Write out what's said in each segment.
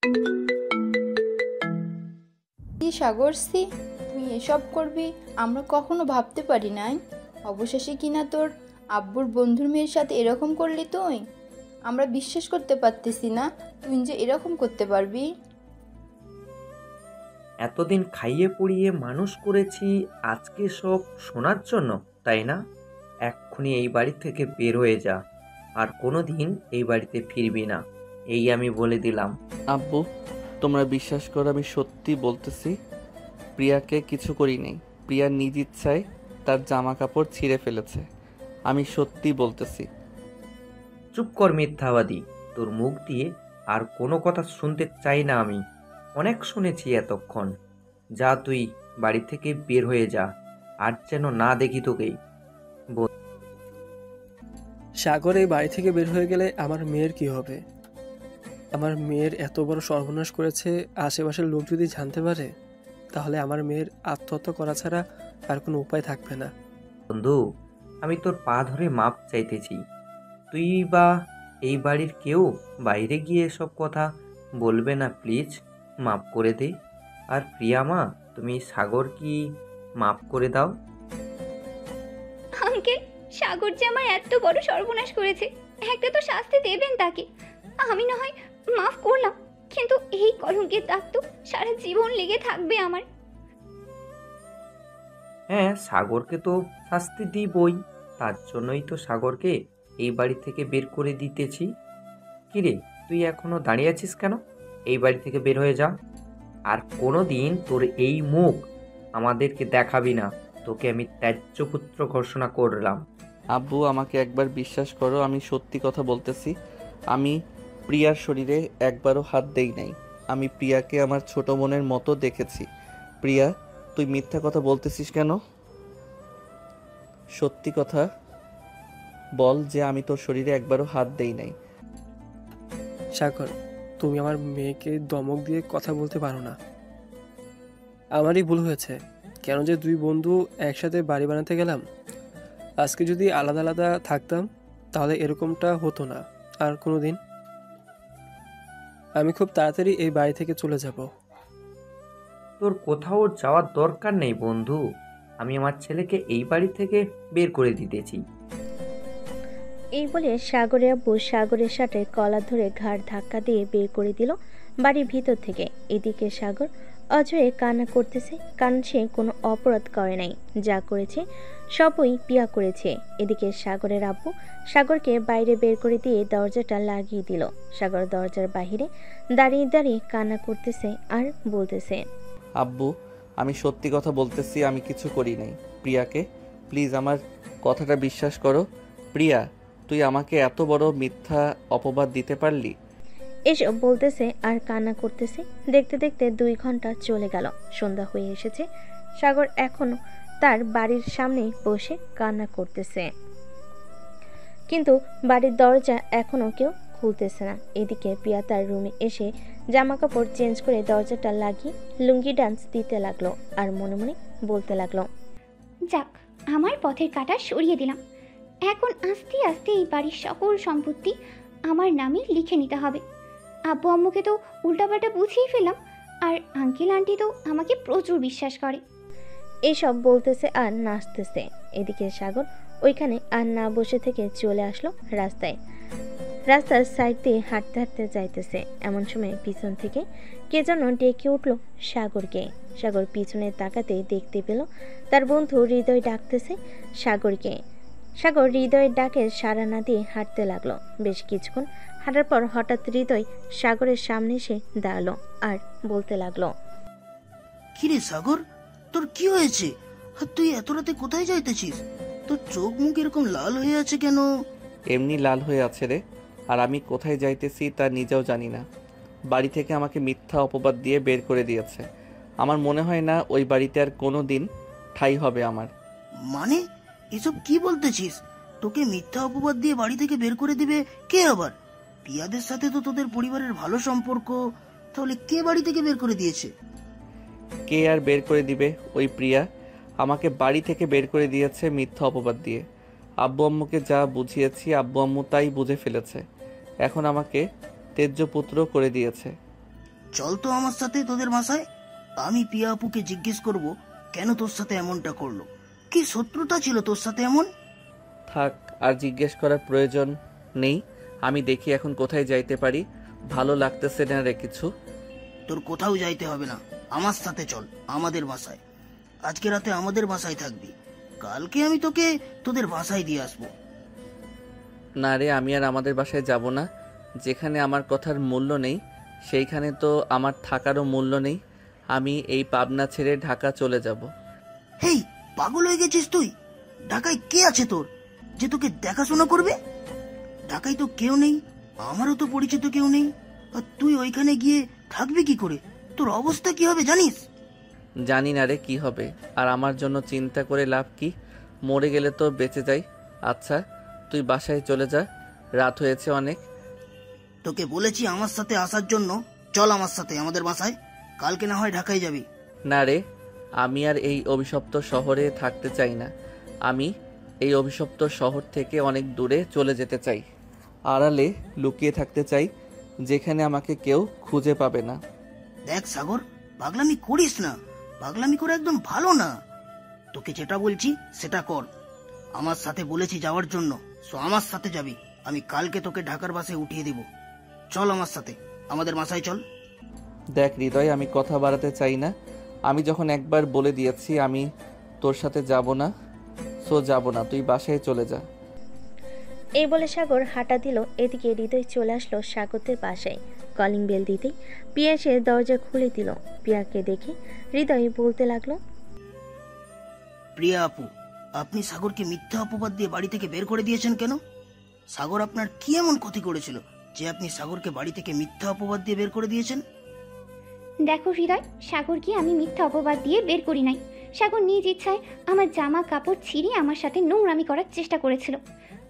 কি সাগরসি, তুই এসব করবি আমরা কখনো ভাবতে পারি নাই। অবশেষে কিনা তোর আব্বুর বন্ধুর মেয়ের সাথে এরকম করলি তুই। আমরা বিশ্বাস করতে পারতেছি না তুই যে এরকম করতে পারবি। এতদিন খাইয়ে পড়িয়ে মানুষ করেছি, আজকে সব শোনার জন্য, তাই না? এক্ষুনি এই বাড়ি থেকে বের হয়ে যা, আর কোনো দিন এই বাড়িতে ফিরবি না, এই আমি বলে দিলাম। আব্বু, তোমরা বিশ্বাস করো, আমি সত্যি বলতেছি প্রিয়াকে কিছু করি নাই। প্রিয়া নিজ ইচ্ছায় তার জামা কাপড় ছিঁড়ে ফেলেছে। আমি সত্যি বলতেছি। চুপ কর মিথ্যাবাদী, তোর মুখ দিয়ে আর কোনো কথা শুনতে চাই না আমি। অনেক শুনেছি এতক্ষণ। যা তুই বাড়ি থেকে বের হয়ে যা, আর যেন না দেখি তোকেই। সাগর এই বাড়ি থেকে বের হয়ে গেলে আমার মেয়ের কি হবে? আমার মেয়ের এত বড় সর্বনাশ করেছে, আশেপাশের লোক যদি জানতে পারে তাহলে আমার মেয়ের আত্মহত্যা করা ছাড়া আর কোনো উপায় থাকবে না। বন্ধু, আমি তোর পা ধরে মাপ চাইতেছি। তুই বা এই বাড়ির কেউ বাইরে গিয়ে এসব কথা বলবে না, প্লিজ মাপ করে দে। আর প্রিয়া মা, তুমি সাগর কি মাপ করে দাও। আঙ্কেল, সাগর যে আমার এত বড় সর্বনাশ করেছে, একটা তো শাস্তি দেবেন তাকে। আমি না হয় মাফ করলাম, কিন্তু এই কলঙ্কের দাগ তো সারা জীবন লেগে থাকবে আমার। হ্যাঁ, সাগরকে তো শাস্তি দিবই, তার জন্যই তো সাগরকে এই বাড়ি থেকে বের করে দিতেছি। কিরে, তুই এখনো দাঁড়িয়ে আছিস কেন? এই বাড়ি থেকে বের হয়ে যা, আর কোনো দিন তোর এই মুখ আমাদেরকে দেখাবি না। তোকে আমি ত্যায্য পুত্র ঘোষণা করলাম। আব্বু, আমাকে একবার বিশ্বাস করো, আমি সত্যি কথা বলতেছি। আমি প্রিয়ার শরীরে একবারও হাত দেই নাই। আমি প্রিয়াকে আমার ছোট বোনের মতো দেখেছি। প্রিয়া, তুই মিথ্যা কথা বলতেছিস কেন? সত্যি কথা বল যে আমি তোর শরীরে একবারও হাত দেই নাই। সাগর, তুমি আমার মেয়েকে ধমক দিয়ে কথা বলতে পারো না। আমারই ভুল হয়েছে, কেন যে দুই বন্ধু একসাথে বাড়ি বানাতে গেলাম। আজকে যদি আলাদা আলাদা থাকতাম তাহলে এরকমটা হতো না আর কোনো দিন। আমি খুব তাড়াতাড়ি এই বাড়ি থেকে চলে যাব। তোর কোথাও যাওয়ার দরকার নেই বন্ধু। আমি আমার ছেলেকে এই বাড়ি থেকে বের করে দিতেছি। এই বলে সাগরের আব্বু সাগরের সাথে কলার ধরে ঘাড় ধাক্কা দিয়ে বের করে দিল বাড়ির ভিতর থেকে। এদিকে সাগর অজয়ে কান্না করতেছে, কারণ সে কোনো অপরাধ করে নাই। যা করেছে সবই পিয়া করেছে। এদিকে সাগরের আব্বু সাগরকে বাইরে বের করে দিয়ে দরজাটা লাগিয়ে দিল। সাগর দরজার বাহিরে দাঁড়িয়ে দাঁড়িয়ে কান্না করতেছে আর বলতেছে, আব্বু, আমি সত্যি কথা বলতেছি, আমি কিছু করি নাই। প্রিয়াকে প্লিজ আমার কথাটা বিশ্বাস করো। প্রিয়া, তুই আমাকে এত বড় মিথ্যা অপবাদ দিতে পারলি? এসব বলতেছে আর কান্না করতেছে। দেখতে দেখতে 2 ঘন্টা চলে গেল। সন্ধ্যা হয়ে এসেছে। সাগর এখনো তার বাড়ির সামনে বসে কান্না করতেছে, কিন্তু বাড়ির দরজা এখনো কেউ খুলতেছে না। এদিকে প্রিয়া তার রুমে এসে জামা কাপড় চেঞ্জ করে দরজাটা লাগিয়ে লুঙ্গি ডান্স দিতে লাগলো আর মনে মনে বলতে লাগলো, যাক, আমার পথের কাঁটা সরিয়ে দিলাম। এখন আস্তে আস্তে এই বাড়ির সকল সম্পত্তি আমার নামে লিখে নিতে হবে। আব্বু আম্মুকে তো উল্টাপাল্টা বুঝিয়ে ফেললাম, আর আঙ্কেল আন্টি তো আমাকে প্রচুর বিশ্বাস করে। এইসব বলতেছে আর নাচতেছে। এদিকে সাগর ওইখানে আর না বসে থেকে চলে আসলো রাস্তায়। রাস্তার সাইড দিয়ে হাঁটতে হাঁটতে যাইতেছে। এমন সময় পিছন থেকে কে যেন ডেকে উঠলো সাগরকে। সাগর পিছনে তাকাতে দেখতে পেল তার বন্ধু হৃদয় ডাকতেছে সাগরকে। সাগর হৃদয়ের ডাকে সাড়া না দিয়ে হাঁটতে লাগলো। বেশ কিছুক্ষণ হাঁটার পর হঠাৎ হৃদয় সাগরের সামনে এসে দাঁড়ালো আর বলতে লাগলো, কিরে সাগর, তোর কি হয়েছে? আর তুই এত রাতে কোথায় যাইতেছিস? তোর চোখ মুখ এরকম লাল হয়ে আছে কেন? এমনি লাল হয়ে আছে রে, আর আমি কোথায় যাইতেছি তা নিজেও জানি না। বাড়ি থেকে আমাকে মিথ্যা অপবাদ দিয়ে বের করে দিয়েছে। আমার মনে হয় না ওই বাড়িতে আর কোনো দিন ঠাঁই হবে আমার। মানে এসব কি বলতেছিস? তোকে মিথ্যা অপবাদ দিয়ে বাড়ি থেকে বের করে দিবে কে আবার? পিয়াদের সাথে তো তোদের পরিবারের ভালো সম্পর্ক, তাহলে কে বাড়ি থেকে বের করে দিয়েছে? কে আর বের করে দিবে? ওই প্রিয়া আমাকে বাড়ি থেকে বের করে দিয়েছে মিথ্যা অপবাদ দিয়ে। আব্বু আম্মুকে যা বুঝিয়েছি আব্বু আম্মু তাই বুঝে ফেলেছে। এখন আমাকে তেজ্য পুত্র করে দিয়েছে। চল তো আমার সাথে তোদের বাসায়। আমি পিয়া আপুকে জিজ্ঞেস করব কেন তোর সাথে এমনটা করলো, কি শত্রুতা ছিল তোর সাথে এমন। থাক, আর জিজ্ঞেস করার প্রয়োজন নেই। আমি দেখি এখন কোথায় যাইতে পারি। ভালো লাগতেছে না রে কিছু। তোর কোথাও যাইতে হবে না, আমার সাথে চল আমাদের বাসায়। আজকে রাতে আমাদের বাসায় থাকবি, কালকে আমি তোকে তোদের বাসায় দিয়ে আসবো। না রে, আমি আর আমাদের বাসায় যাব না। যেখানে আমার কথার মূল্য নেই সেইখানে তো আমার থাকারও মূল্য নেই। আমি এই পাবনা ছেড়ে ঢাকা চলে যাব। হেই, পাগল হয়ে গেছিস তুই? ঢাকায় কে আছে তোর যে তোকে দেখাশোনা করবে? ঢাকায় তো কেউ নেই, আমারও তো পরিচিত কেউ নেই। আর তুই ওইখানে গিয়ে থাকবি কি করে? তোর অবস্থা কি হবে জানিস? জানি না রে কি হবে, আর আমার জন্য চিন্তা করে লাভ কি? মরে গেলে তো বেঁচে যাই। আচ্ছা, তুই বাসায় চলে যা, রাত হয়েছে অনেক। তোকে বলেছি আমার সাথে আসার জন্য, চল আমার সাথে আমাদের বাসায়, কালকে না হয় ঢাকায় যাবি। না রে, আমি আর এই অভিশপ্ত শহরে থাকতে চাই না। আমি এই অভিশপ্ত শহর থেকে অনেক দূরে চলে যেতে চাই। আড়ালে লুকিয়ে থাকতে চাই, যেখানে আমাকে কেউ খুঁজে পাবে না। দেখ সাগর, পাগলামি করিস না, পাগলামি করে একদম ভালো না। তোকে যেটা বলছি সেটা কর। আমার সাথে বলেছি যাওয়ার জন্য, সো আমার সাথে যাবি। আমি কালকে তোকে ঢাকার বাসে উঠিয়ে দিব। চল আমার সাথে আমাদের বাসায় চল। দেখ হৃদয়, আমি কথা বাড়াতে চাই না। আমি যখন একবার বলে দিয়েছি আমি তোর সাথে যাব না, সো যাব না, তুই বাসায় চলে যা। এই বলে সাগর হাঁটা দিল। এদিকে হৃদয় চলে আসলো সাগরদের বাসায়। কলিং বেল দিতেই পিয়া এসে দরজা খুলে দিল। পিয়াকে দেখে হৃদয় বলতে লাগলো, প্রিয়া আপু, আপনি সাগরকে মিথ্যা অপবাদ দিয়ে বাড়ি থেকে বের করে দিয়েছেন কেন? সাগর আপনার কি এমন ক্ষতি করেছিল যে আপনি সাগরকে বাড়ি থেকে মিথ্যা অপবাদ দিয়ে বের করে দিয়েছেন? দেখো হৃদয়, সাগরকে আমি মিথ্যা অপবাদ দিয়ে বের করি নাই। সাগর নিজ ইচ্ছায় আমার জামা কাপড় ছিঁড়ে আমার সাথে নোংরামি করার চেষ্টা করেছিল।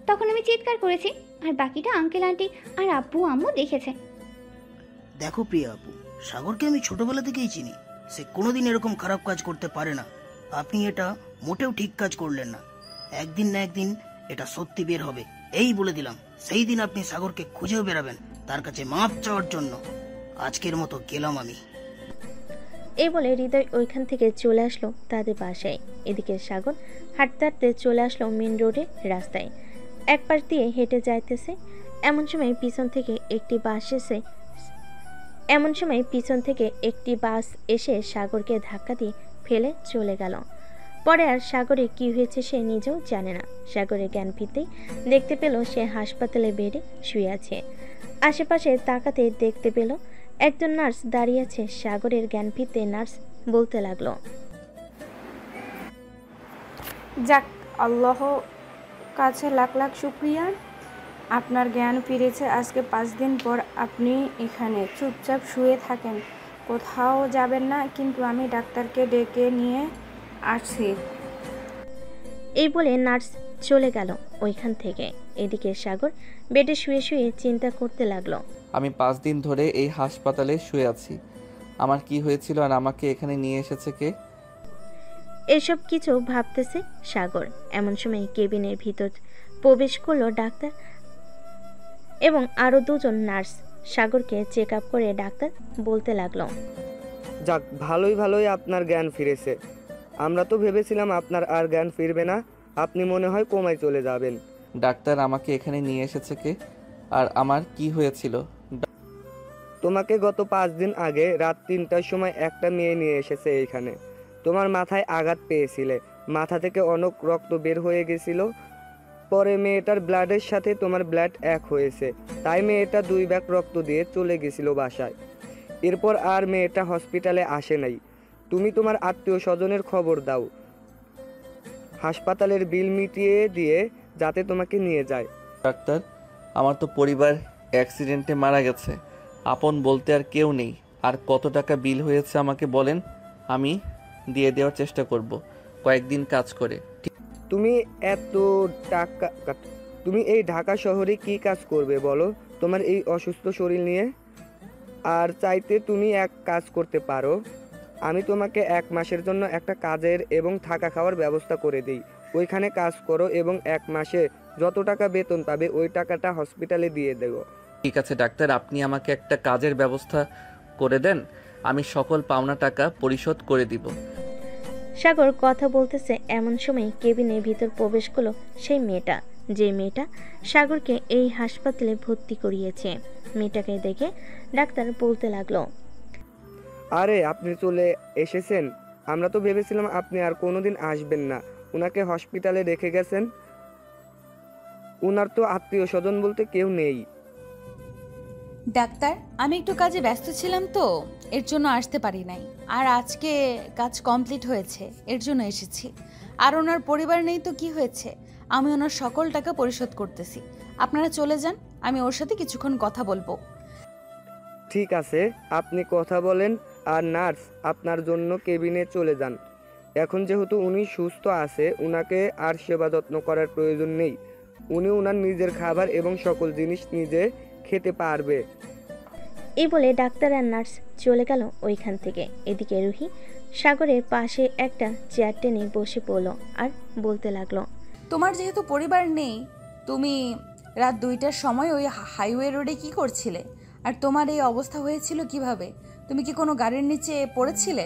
তখন আমি চিৎকার করেছি, আর বাকিটা আঙ্কেল আন্টি আর আব্বু আম্মু দেখেছে। দেখো প্রিয়া আপু, সাগরকে আমি ছোটবেলা থেকেই চিনি। সে কোনোদিন এরকম খারাপ কাজ করতে পারে না। আপনি এটা মোটেও ঠিক কাজ করলেন না। একদিন না একদিন এটা সত্যি বের হবে, এই বলে দিলাম। সেই দিন আপনি সাগরকে খুঁজেও বেরাবেন তার কাছে মাপ চাওয়ার জন্য। আজকের মতো গেলাম আমি। এই বলে হৃদয় ওইখান থেকে চলে আসলো তাদের বাসায়। এদিকে সাগর হাঁটতে হাঁটতে চলে আসলো মেন রোডে রাস্তায়। এক পাশ দিয়ে হেঁটে যাইতেছে। এমন সময় পিছন থেকে একটি বাস এসে সাগরকে ধাক্কা দিয়ে ফেলে চলে গেল। পরে আর সাগরে কি হয়েছে সে নিজেও জানে না। সাগরের জ্ঞান ফিরতেই দেখতে পেল সে হাসপাতালে বেডে শুয়ে আছে। আশেপাশে তাকাতে দেখতে পেল একজন নার্স দাঁড়িয়ে আছে। সাগরের জ্ঞান ফিরতে নার্স বলতে লাগলো, যাক, আল্লাহ কাছে লাখ লাখ শুক্রিয়া, আপনার জ্ঞান ফিরেছে। আজকে 5 দিন পর আপনি এখানে চুপচাপ শুয়ে থাকেন, কোথাও যাবেন না, কিন্তু আমি ডাক্তারকে ডেকে নিয়ে আসছি। এই বলে নার্স চলে গেল ওইখান থেকে। এদিকে সাগর বেডে শুয়ে শুয়ে চিন্তা করতে লাগলো, আমি 5 দিন ধরে এই হাসপাতালে শুয়ে আছি। আমার কি হয়েছিল আর আমাকে এখানে নিয়ে এসেছে কে? এসব কিছু ভাবতেছে সাগর। এমন সময় কেবিনের ভিতর প্রবেশ করলো ডাক্তার এবং আরো 2জন নার্স। সাগরকে চেক আপ করে ডাক্তার বলতে লাগলো, যাক, ভালোই আপনার জ্ঞান ফিরেছে। আমরা তো ভেবেছিলাম আপনার আর জ্ঞান ফিরবে না, আপনি মনে হয় কোমায় চলে যাবেন। ডাক্তার, আমাকে এখানে নিয়ে এসেছে কে আর আমার কি হয়েছিল? তোমাকে গত 5 দিন আগে রাত 3টার সময় একটা মেয়ে নিয়ে এসেছে এইখানে। তোমার মাথায় আঘাত পেয়েছিলে, মাথা থেকে অনেক রক্ত বের হয়ে গেছিল। পরে মেয়েটার ব্লাডের সাথে তোমার ব্লাড এক হয়েছে, তাই মেয়েটা 2 ব্যাগ রক্ত দিয়ে চলে গেছিল বাসায়। এরপর আর মেয়েটা হসপিটালে আসে নাই। তুমি তোমার আত্মীয় স্বজনের খবর দাও, হাসপাতালের বিল মিটিয়ে দিয়ে যাতে তোমাকে নিয়ে যায়। ডাক্তার, আমার তো পরিবার অ্যাক্সিডেন্টে মারা গেছে, আপন বলতে আর কেউ নেই। আর কত টাকা বিল হয়েছে আমাকে বলেন, আমি দিয়ে দেওয়ার চেষ্টা করব কয়েকদিন কাজ করে। তুমি এত টাকা, তুমি এই ঢাকা শহরে কি কাজ করবে বলো তোমার এই অসুস্থ শরীর নিয়ে? আর চাইতে তুমি এক কাজ করতে পারো, আমি তোমাকে 1 মাসের জন্য একটা কাজের এবং থাকা খাওয়ার ব্যবস্থা করে দিই। ওইখানে কাজ করো এবং 1 মাসে যত টাকা বেতন পাবে ওই টাকাটা হসপিটালে দিয়ে দেবো। ঠিক আছে ডাক্তার, আপনি আমাকে একটা কাজের ব্যবস্থা করে দেন, আমি সকল পাওনা টাকা পরিশোধ করে দিব। সাগর কথা বলতেছে এমন সময় কেবিনের ভিতর প্রবেশ করলো সেই মেয়েটা, যে মেয়েটা সাগরকে এই হাসপাতালে ভর্তি করিয়েছে। মেয়েটাকে দেখে ডাক্তার বলতে লাগলো, আরে আপনি চলে এসেছেন। আমরা তো ভেবেছিলাম আপনি আর কোনোদিন আসবেন না। উনাকে হসপিটালে রেখে গেছেন। উনার তো আত্মীয় স্বজন বলতে কেউ নেই। ডাক্তার, আমি একটু কাজে ব্যস্ত ছিলাম তো এর জন্য আসতে পারি নাই। আর আজকে কাজ কমপ্লিট হয়েছে, এর জন্য এসেছি। আর ওনার পরিবার নেই তো কি হয়েছে, আমি ওনার সকল টাকা পরিশোধ করতেছি। আপনারা চলে যান, আমি ওর সাথে কিছুক্ষণ কথা বলবো। ঠিক আছে, আপনি কথা বলেন। আর নার্স, আপনার জন্য কেবিনে চলে যান। এখন যেহেতু উনি সুস্থ আছে, উনাকে আর সেবা যত্ন করার প্রয়োজন নেই। উনি উনার নিজের খাবার এবং সকল জিনিস নিজে খেতে পারবে। এই বলে ডাক্তার আর নার্স চলে গেল ওইখান থেকে। এদিকে রুহি সাগরের পাশে একটা চেয়ার টেনে বসে পড়ল আর বলতে লাগলো, তোমার যেহেতু পরিবার নেই, তুমি রাত 2টার সময় ওই হাইওয়ে রোডে কি করছিলে? আর তোমার এই অবস্থা হয়েছিল কিভাবে? তুমি কি কোনো গাড়ির নিচে পড়েছিলে?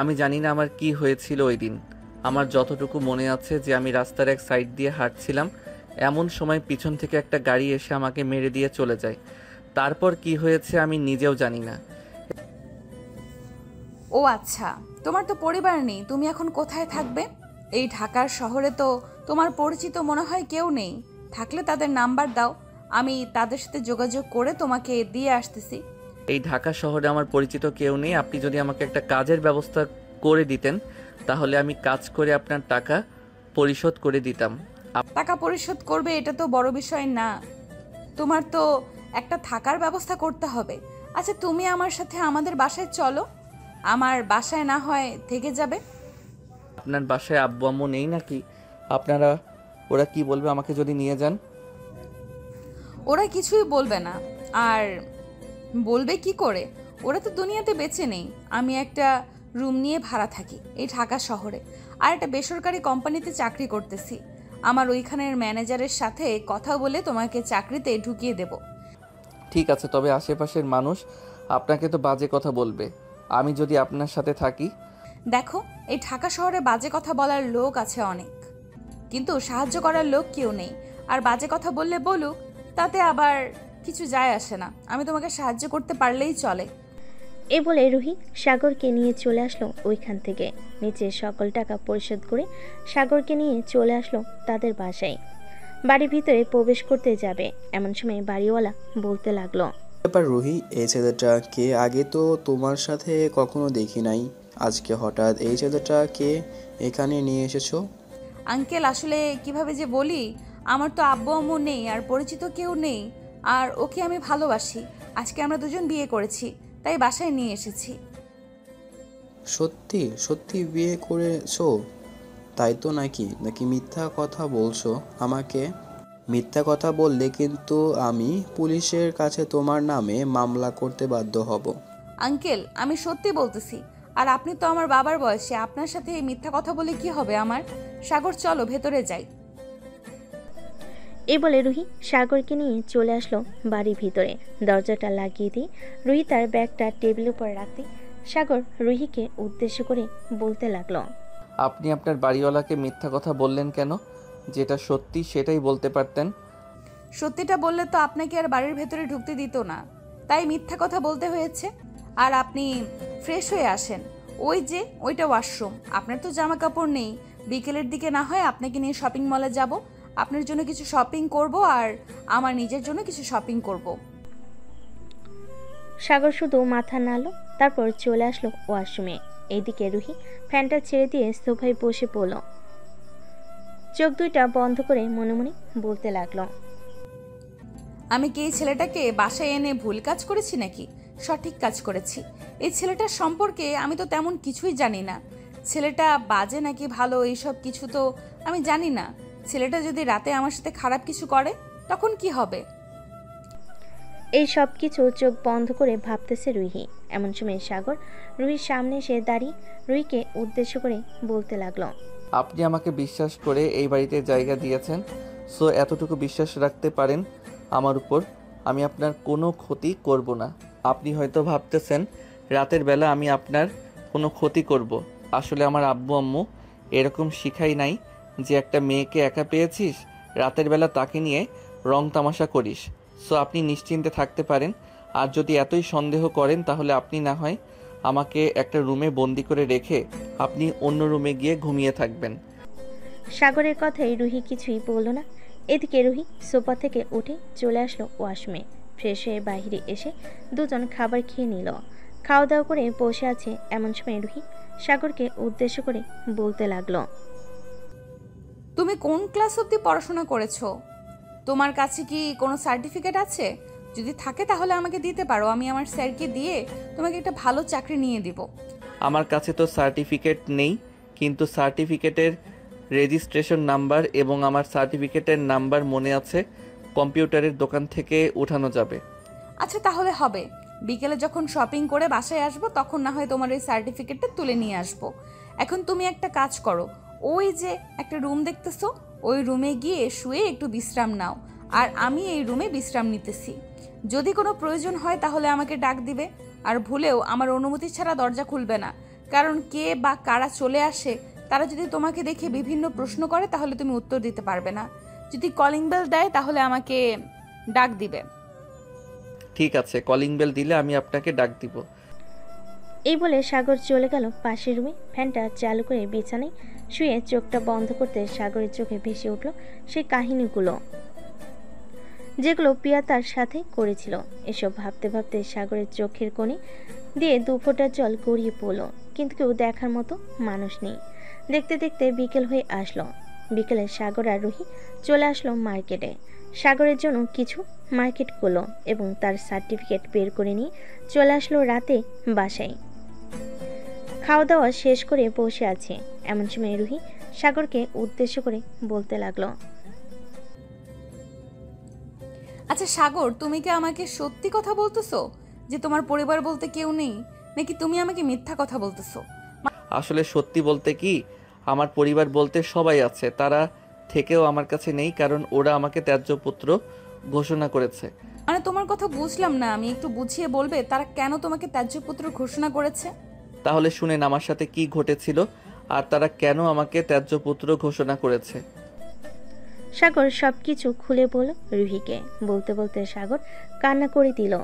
আমি জানি না আমার কি হয়েছিল ওই দিন। আমার যতটুকু মনে আছে যে আমি রাস্তার এক সাইড দিয়ে হাঁটছিলাম, এমন সময় পিছন থেকে একটা গাড়ি এসে আমাকে মেরে দিয়ে চলে যায়। তারপর কি হয়েছে আমি নিজেও জানি না। ও আচ্ছা, তোমার তো পরিবার নেই, তুমি এখন কোথায় থাকবে? এই ঢাকার শহরে তো তোমার পরিচিত মনে হয় কেউ নেই। থাকলে তাদের নাম্বার দাও, আমি তাদের সাথে যোগাযোগ করে তোমাকে দিয়ে আসতেছি। এই ঢাকা শহরে আমার পরিচিত কেউ নেই। আপনি যদি আমাকে একটা কাজের ব্যবস্থা করে দিতেন, তাহলে আমি কাজ করে আপনার টাকা পরিশোধ করে দিতাম। টাকা পরিশোধ করবে এটা তো বড় বিষয় না, তোমার তো একটা থাকার ব্যবস্থা করতে হবে। আচ্ছা, তুমি আমার সাথে আমাদের বাসায় চলো, আমার বাসায় না হয় থেকে যাবে। আপনার বাসায় আব্বু আম্মু নেই নাকি? ওরা কি বলবে আমাকে যদি নিয়ে যান? ওরা কিছুই বলবে না। আর বলবে কি করে? ওরা তো দুনিয়াতে বেঁচে নেই। আমি একটা রুম নিয়ে ভাড়া থাকি এই ঢাকা শহরে, আর একটা বেসরকারি কোম্পানিতে চাকরি করতেছি। আমার ওইখানের ম্যানেজারের সাথে কথা বলে তোমাকে চাকরিতে ঢুকিয়ে দেব। ঠিক আছে, তবে আশেপাশের মানুষ আপনাকে তো বাজে কথা বলবে আমি যদি আপনার সাথে থাকি। দেখো, এই ঢাকা শহরে বাজে কথা বলার লোক আছে অনেক, কিন্তু সাহায্য করার লোক কেউ নেই। আর বাজে কথা বললে বলুক, তাতে আবার কিছু যায় আসে না। আমি তোমাকে সাহায্য করতে পারলেই চলে। এই বলে রুহি সাগরকে নিয়ে চলে আসলো ওইখান থেকে। নিচে সকল টাকা পরিশোধ করে সাগরকে নিয়ে চলে আসলো তাদের বাসায়। বাড়ির ভিতরে প্রবেশ করতে যাবে এমন সময় বাড়িওয়ালা বলতে লাগলো, ব্যাপার রুহি, এই ছেলেটা কে? আগে তো তোমার সাথে কখনো দেখি নাই, আজকে হঠাৎ এই ছেলেটাকে এখানে নিয়ে এসেছো? আঙ্কেল, আসলে কিভাবে যে বলি, আমার তো আব্বু আম্মু নেই আর পরিচিত কেউ নেই। আর ওকে আমি ভালোবাসি। আজকে আমরা দুজন বিয়ে করেছি, তাই বাসায় নিয়ে এসেছি। সত্যি সত্যি বিয়ে করেছো? তাই তো নাকি নাকি মিথ্যা কথা বলছো আমাকে? মিথ্যা কথা বললে কিন্তু আমি পুলিশের কাছে তোমার নামে মামলা করতে বাধ্য হব। আঙ্কেল, আমি সত্যি বলতেছি। আর আপনি তো আমার বাবার বয়সে, আপনার সাথে এই মিথ্যা কথা বলে কি হবে আমার? সাগর, চলো ভেতরে যাই। এই বলে রুহি সাগরকে নিয়ে চলে আসলো বাড়ির ভিতরে। দরজাটা লাগিয়ে দিয়ে রুহি তার ব্যাগটা টেবিলের উপর রাখতে সাগর রুহিকে উদ্দেশ্য করে বলতে লাগলো, আপনি আপনার বাড়িওয়ালাকে মিথ্যা কথা বললেন কেন? যেটা সত্যি সেটাই বলতে পারতেন। সত্যিটা বললে তো আপনাকে আর বাড়ির ভেতরে ঢুকতে দিত না, তাই মিথ্যা কথা বলতে হয়েছে। আর আপনি ফ্রেশ হয়ে আসেন, ওই যে ওইটা ওয়াশরুম। আপনার তো জামা কাপড় নেই, বিকেলের দিকে না হয় আপনাকে নিয়ে শপিং মলে যাব, আপনার জন্য কিছু শপিং করব আর আমার নিজের জন্য কিছু শপিং করব। সাগর শুধু মাথা নাড়ল, তারপর চলে আসলো ওয়াশরুমে। এইদিকে রুহি ফ্যানটা ছেড়ে দিয়ে সোফায় বসে পড়ল। চোখ দুইটা বন্ধ করে মনে মনে বলতে লাগলো, আমি কি এই ছেলেটাকে বাসায় এনে ভুল কাজ করেছি নাকি সঠিক কাজ করেছি? এই ছেলেটার সম্পর্কে আমি তো তেমন কিছুই জানি না। ছেলেটা বাজে নাকি ভালো এইসব কিছু তো আমি জানি না। ছেলেটা যদি রাতে আমার সাথে খারাপ কিছু করে তখন কি হবে? এই সব কিছু চোখ বন্ধ করে ভাবতেছে রুহি। এমন সময় সাগর রুহির সামনে এসে দাঁড়িয়ে রুহিকে উদ্দেশ্য করে বলতে লাগলো, আপনি আমাকে বিশ্বাস করে এই বাড়িতে জায়গা দিয়েছেন, সো এতটুকু বিশ্বাস রাখতে পারেন আমার উপর। আমি আপনার কোনো ক্ষতি করব না। আপনি হয়তো ভাবতেছেন রাতের বেলা আমি আপনার কোনো ক্ষতি করব। আসলে আমার আব্বু আম্মু এরকম শিখাই নাই যে একটা মেয়েকে একা পেয়েছিস, রাতের বেলা তাকে নিয়ে রং তামাশা করিস। সো আপনি নিশ্চিন্তে থাকতে পারেন। আর যদি এতই সন্দেহ করেন তাহলে আপনি না হয় আমাকে একটা রুমে বন্দি করে রেখে আপনি অন্য রুমে গিয়ে ঘুমিয়ে থাকবেন। সাগরের কথায় রুহি কিছুই বলল না। এদিকে রুহি সোফা থেকে উঠে চলে আসলো ওয়াশরুমে। ফ্রেশ হয়ে বাইরে এসে দুজন খাবার খেয়ে নিল। খাওয়া দাওয়া করে বসে আছে এমন সময় রুহি সাগরকে উদ্দেশ্য করে বলতে লাগলো, তুমি কোন ক্লাস অবধি পড়াশোনা করেছো? তোমার কাছে কি কোনো সার্টিফিকেট আছে? যদি থাকে তাহলে আমাকে দিতে পারো, আমি আমার স্যারকে দিয়ে তোমাকে একটা ভালো চাকরি নিয়ে দিব। আমার কাছে তো সার্টিফিকেট নেই, কিন্তু সার্টিফিকেটের রেজিস্ট্রেশন নাম্বার এবং আমার সার্টিফিকেটের নাম্বার মনে আছে, কম্পিউটারের দোকান থেকে উঠানো যাবে। আচ্ছা তাহলে হবে, বিকেলে যখন শপিং করে বাসায় আসবো তখন না হয় তোমার এই সার্টিফিকেটটা তুলে নিয়ে আসবো। এখন তুমি একটা কাজ করো, ওই যে একটা রুম দেখতেছো, ওই রুমে গিয়ে শুয়ে একটু বিশ্রাম নাও, আর আমি এই রুমে বিশ্রাম নিতেছি। যদি কোনো প্রয়োজন হয় তাহলে আমাকে ডাক দিবে, আর ভুলেও আমার অনুমতি ছাড়া দরজা খুলবে না, কারণ কে বা কারা চলে আসে তারা যদি তোমাকে দেখে বিভিন্ন প্রশ্ন করে তাহলে তুমি উত্তর দিতে পারবে না। যদি কলিং বেল দেয় তাহলে আমাকে ডাক দিবে। ঠিক আছে, কলিং বেল দিলে আমি আপনাকে ডাক দিব। এই বলে সাগর চলে গেল পাশের রুমে। ফ্যানটা চালু করে বিছানায় শুয়ে চোখটা বন্ধ করতে সাগরের চোখে ভেসে উঠল সেই কাহিনীগুলো যেগুলো প্রিয়া তার সাথে করেছিল। এসব ভাবতে ভাবতে সাগরের চোখের কোণে দিয়ে দু ফোঁটা জল গড়িয়ে পড়ল, কিন্তু কেউ দেখার মতো মানুষ নেই। দেখতে দেখতে বিকেল হয়ে আসলো। বিকেলে সাগর আর রুহি চলে আসলো মার্কেটে। সাগরের জন্য কিছু মার্কেট করলো এবং তার সার্টিফিকেট বের করে নিয়ে চলে আসলো রাতে বাসায়। খাওয়া দাওয়া শেষ করে বসে আছে এমন সময় রুহি সাগরকে উদ্দেশ্য করে বলতে লাগলো, আচ্ছা সাগর, তুমি কি আমাকে সত্যি কথা বলতেছো যে তোমার পরিবার বলতে কেউ নেই, নাকি তুমি আমাকে মিথ্যা কথা বলতেছো? আসলে সত্যি বলতে কি, আমার পরিবার বলতে সবাই আছে, তারা থেকেও আমার কাছে নেই, কারণ ওরা আমাকে ত্যায্য পুত্র ঘোষণা করেছে। মানে তোমার কথা বুঝলাম না, আমি একটু বুঝিয়ে বলবে তারা কেন তোমাকে ত্যায্য পুত্র ঘোষণা করেছে? তাহলে শুনেন আমার সাথে কি ঘটেছিল আর তারা কেন আমাকে ত্যায্য পুত্র ঘোষণা করেছে। সাগর সবকিছু খুলে বলল রুহিকে। বলতে বলতে সাগর কান্না করে দিল।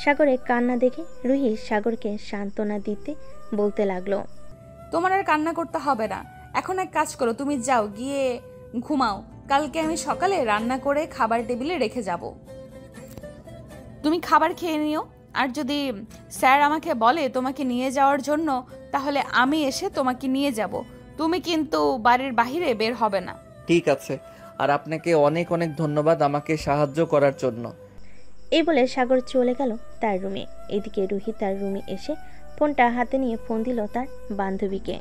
সাগরের কান্না দেখে রুহি সাগরকে সান্ত্বনা দিতে বলতে লাগলো, তোমার আর কান্না করতে হবে না, এখন এক কাজ করো, তুমি যাও গিয়ে ঘুমাও, কালকে আমি সকালে রান্না করে খাবার টেবিলে রেখে যাব, তুমি খাবার খেয়ে নিও। আর যদি স্যার আমাকে বলে তোমাকে নিয়ে যাওয়ার জন্য তাহলে আমি এসে তোমাকে নিয়ে যাব, তুমি কিন্তু বাড়ির বাইরে বের হবে না। ঠিক আছে, আর আপনাকে অনেক অনেক ধন্যবাদ আমাকে সাহায্য করার জন্য। এই বলে সাগর চলে গেল তার রুমে। এদিকে রুহি তার রুমে এসে ফোনটা হাতে নিয়ে ফোন দিল তার বান্ধবীকে।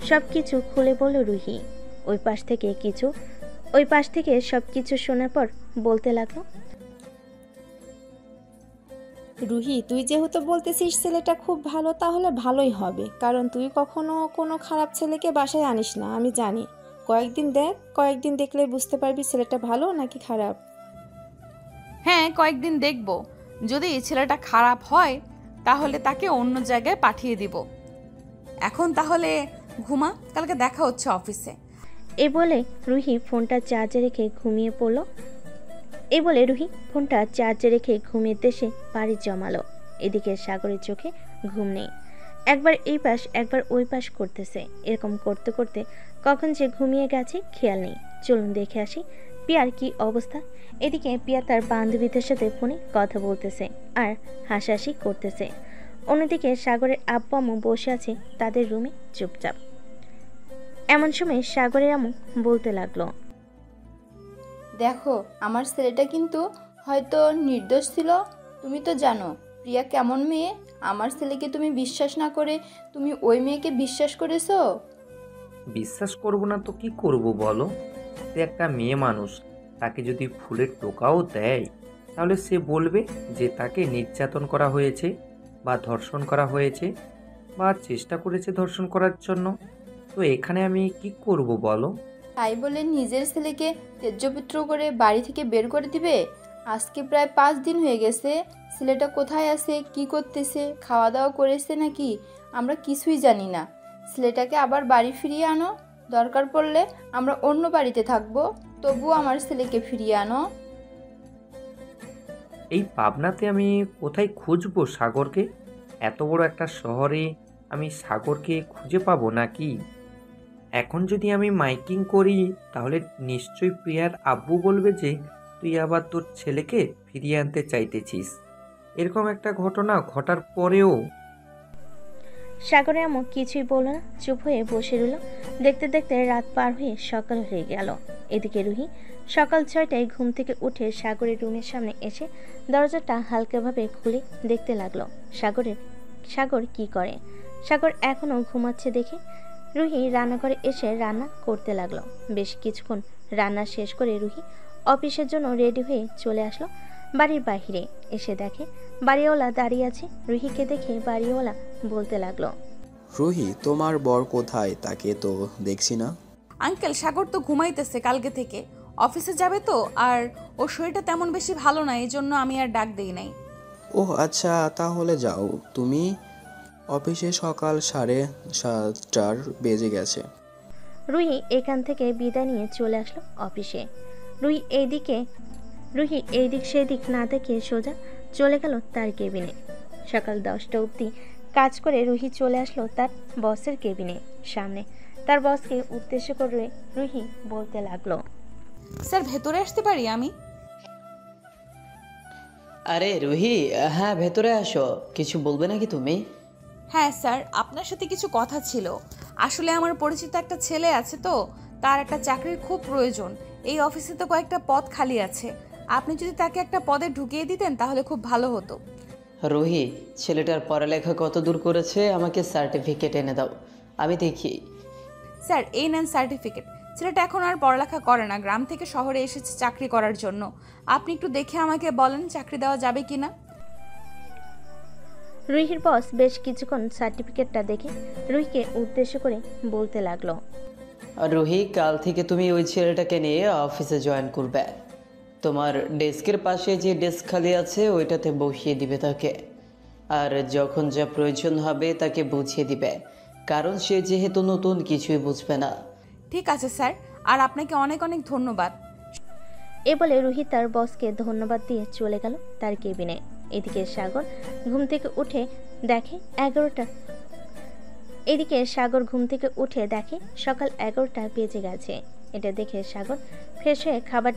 সবকিছু খুলে বলল রুহি। ওই পাশ থেকে সবকিছু শোনার পর বলতে লাগলো, রুহি, তুই যেহেতু বলতেছিস ছেলেটা খুব ভালো, তাহলে ভালোই হবে, কারণ তুই কখনো কোনো খারাপ ছেলেকে বাসায় আনিস না, আমি জানি। কয়েকদিন দেখলে বুঝতে পারবি ছেলেটা ভালো নাকি খারাপ। হ্যাঁ, কয়েকদিন দেখব, যদি ছেলেটা খারাপ হয় তাহলে তাকে অন্য জায়গায় পাঠিয়ে দিব। এখন তাহলে ঘুমা, কালকে দেখা হচ্ছে অফিসে। এই বলে রুহি ফোনটা চার্জে রেখে ঘুমিয়ে ঘুমের দেশে বাড়ি জমালো। এদিকে সাগরের চোখে ঘুম নেই, একবার এই পাশ একবার ওই পাশ করতেছে। এরকম করতে করতে কখন যে ঘুমিয়ে গেছে খেয়াল নেই। চলুন দেখে আসি পিয়ার কি অবস্থা। এদিকে পিয়া তার বান্ধবীদের সাথে ফোনে কথা বলতেছে আর হাসাহাসি করতেছে। অন্যদিকে সাগরের আব্বু আম্মু বসে আছে তাদের রুমে চুপচাপ। এমন সময় সাগরের আম্মু বলতে লাগলো, দেখো, আমার ছেলেটা কিন্তু হয়তো নির্দোষ ছিল। তুমি তো জানো প্রিয়া কেমন মেয়ে। আমার ছেলেকে তুমি বিশ্বাস না করে তুমি ওই মেয়েকে বিশ্বাস করেছো। বিশ্বাস করব না তো কি করব বলো? সে একটা মেয়ে মানুষ, তাকে যদি ফুলের টোকাও দেয় তাহলে সে বলবে যে তাকে নির্যাতন করা হয়েছে বা ধর্ষণ করা হয়েছে বা চেষ্টা করেছে ধর্ষণ করার জন্য। তো এখানে আমি কি করব বলো? তাই বলে নিজের ছেলেকে ত্যায্যপুত্র করে বাড়ি থেকে বের করে দিবে? আজকে প্রায় 5 দিন হয়ে গেছে। ছেলেটা কোথায় আছে, কি করতেছে, খাওয়া দাওয়া করেছে নাকি আমরা কিছুই জানি না। ছেলেটাকে আবার বাড়ি ফিরিয়ে আনো, দরকার পড়লে আমরা অন্য বাড়িতে থাকবো, তবুও আমার ছেলেকে ফিরিয়ে আনো। এই পাবনাতে আমি কোথায় খুঁজবো সাগরকে? এত বড় একটা শহরে আমি সাগরকে খুঁজে পাবো নাকি? এখন যদি আমি মাইকিং করি তাহলে নিশ্চয়ই প্রিয়ার আব্বু বলবে যে তুই আবার তোর ছেলেকে ফিরিয়ে আনতে চাইতেছিস। এরকম একটা ঘটনা ঘটার পরেও সাগরের আম্মু কিছুই বলল না, চুপ হয়ে বসে রইল। দেখতে দেখতে রাত পার হয়ে সকাল হয়ে গেল। এদিকে রুহি সকাল 6টায় ঘুম থেকে উঠে সাগরের রুমের সামনে এসে দরজাটা হালকাভাবে খুলে দেখতে লাগলো সাগর কি করে। সাগর এখনো ঘুমাচ্ছে দেখে রুহি রান্নাঘরে এসে রান্না করতে লাগলো। বেশ কিছুক্ষণ রান্না শেষ করে রুহি অফিসের জন্য রেডি হয়ে চলে আসলো বাড়ির বাইরে। এসে দেখে বাড়িওয়ালা দাঁড়িয়ে আছে। রুহিকে দেখে বাড়িওয়ালা বলতে লাগলো, রুহি, তোমার বর কোথায়? তাকে তো দেখছি না। আঙ্কেল, সাগর তো ঘুমাইতেছে কালকে থেকে, অফিসে যাবে তো, আর ওর শরীরটা তেমন বেশি ভালো না, এই জন্য আমি আর ডাক দেই নাই। ও আচ্ছা, তাহলে যাও তুমি। অফিসে সকাল 7:30 বেজে গেছে। রুহি এখান থেকে বিদায় নিয়ে চলে আসলো অফিসে। রুহি এইদিক সেদিক না দেখে সোজা চলে গেল তার কেবিনে। সকাল 10টা অবধি কাজ করে রুহি চলে আসলো তার বসের কেবিনে সামনে। তার বসকে উদ্দেশ্য করে রুহি বলতে লাগলো, স্যার, ভেতরে আসতে পারি আমি? আরে রুহি, হ্যাঁ ভেতরে আসো। কিছু বলবে নাকি তুমি? হ্যাঁ স্যার, আপনার সাথে কিছু কথা ছিল। আসলে আমার পরিচিত একটা ছেলে আছে, তো তার একটা চাকরির খুব প্রয়োজন। এই অফিসে তো কয়েকটা পদ খালি আছে, আপনি যদি তাকে একটা পদে ঢুকিয়ে দিতেন তাহলে খুব ভালো হতো। রুহি, ছেলেটার পড়ালেখা কত দূর করেছে আমাকে সার্টিফিকেট এনে দাও, আমি দেখি। স্যার, এই নেন সার্টিফিকেট। ছেলেটা এখন আর পড়ালেখা করে না, গ্রাম থেকে শহরে এসেছে চাকরি করার জন্য। আপনি একটু দেখে আমাকে বলেন চাকরি দেওয়া যাবে কিনা। রুহির বস বেশ কিছুক্ষণ সার্টিফিকেটটা দেখে রুহিকে উদ্দেশ্য করে বলতে লাগলো, রুহি, কাল থেকে তুমি ওই ছেলেটাকে নিয়ে অফিসে জয়েন করবে। তোমার ডেস্কের পাশে যে ডেস্ক খালি আছে ওইটাতে বসিয়ে দিবে তাকে, আর যখন যা প্রয়োজন হবে তাকে বুঝিয়ে দিবে, কারণ সে যেহেতু নতুন কিছুই বুঝবে না। ঠিক আছে স্যার, আর আপনাকে অনেক অনেক ধন্যবাদ। এ বলে রুহি তার বসকে ধন্যবাদ দিয়ে চলে গেল তার কেবিনে। এদিকে সাগর ঘুম থেকে উঠে দেখে সকাল 11টা বেজে গেছে। এটা দেখে সাগর ফ্রেশ হয়ে খাবার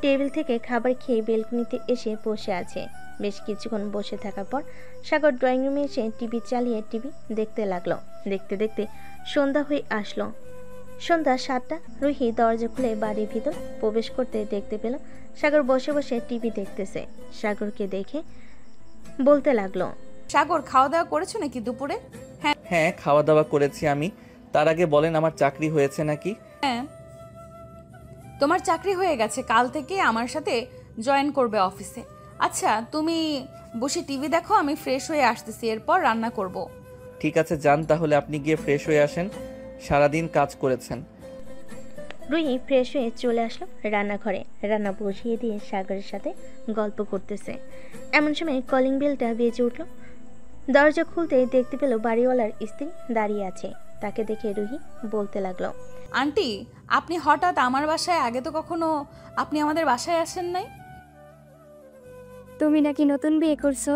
টেবিল থেকে খাবার খেয়ে বেলকনিতে এসে বসে আছে। বেশ কিছুক্ষণ বসে থাকার পর সাগর ড্রয়িং রুমে এসে টিভি চালিয়ে টিভি দেখতে লাগলো। দেখতে দেখতে সন্ধ্যা হয়ে আসলো। সন্ধ্যা 7টা। রুহি দরজা খুলে বাড়ির ভিতর প্রবেশ করতে দেখতে পেল সাগর বসে বসে টিভি দেখতেছে। সাগরকে দেখে বলতে লাগলো, সাগর, খাওয়া দাওয়া করেছো নাকি দুপুরে? হ্যাঁ, খাওয়া দাওয়া করেছি আমি। তার আগে বলেন, আমার চাকরি হয়েছে নাকি? হ্যাঁ, তোমার চাকরি হয়ে গেছে, কাল থেকে আমার সাথে জয়েন করবে অফিসে। আচ্ছা, তুমি বসে টিভি দেখো, আমি ফ্রেশ হয়ে আসতেছি, এরপর রান্না করব। ঠিক আছে, যান তাহলে, আপনি গিয়ে ফ্রেশ হয়ে আসেন, সারাদিন কাজ করেছেন। রুহি ফ্রেশ হয়ে চলে আসলো রান্নাঘরে। রান্না বসিয়ে দিয়ে সাগরের সাথে গল্প করতেছে। এমন সময় কলিং বেলটা বেজে উঠল। দরজা খুলতেই দেখতে পেল বাড়িওয়ালার স্ত্রী দাঁড়িয়ে আছে। তাকে দেখে রুহি বলতে লাগলো, আন্টি, আপনি হঠাৎ আমার বাসায়? আগে তো কখনো আপনি আমাদের বাসায় আসেন নাই। তুমি নাকি নতুন বিয়ে করছো?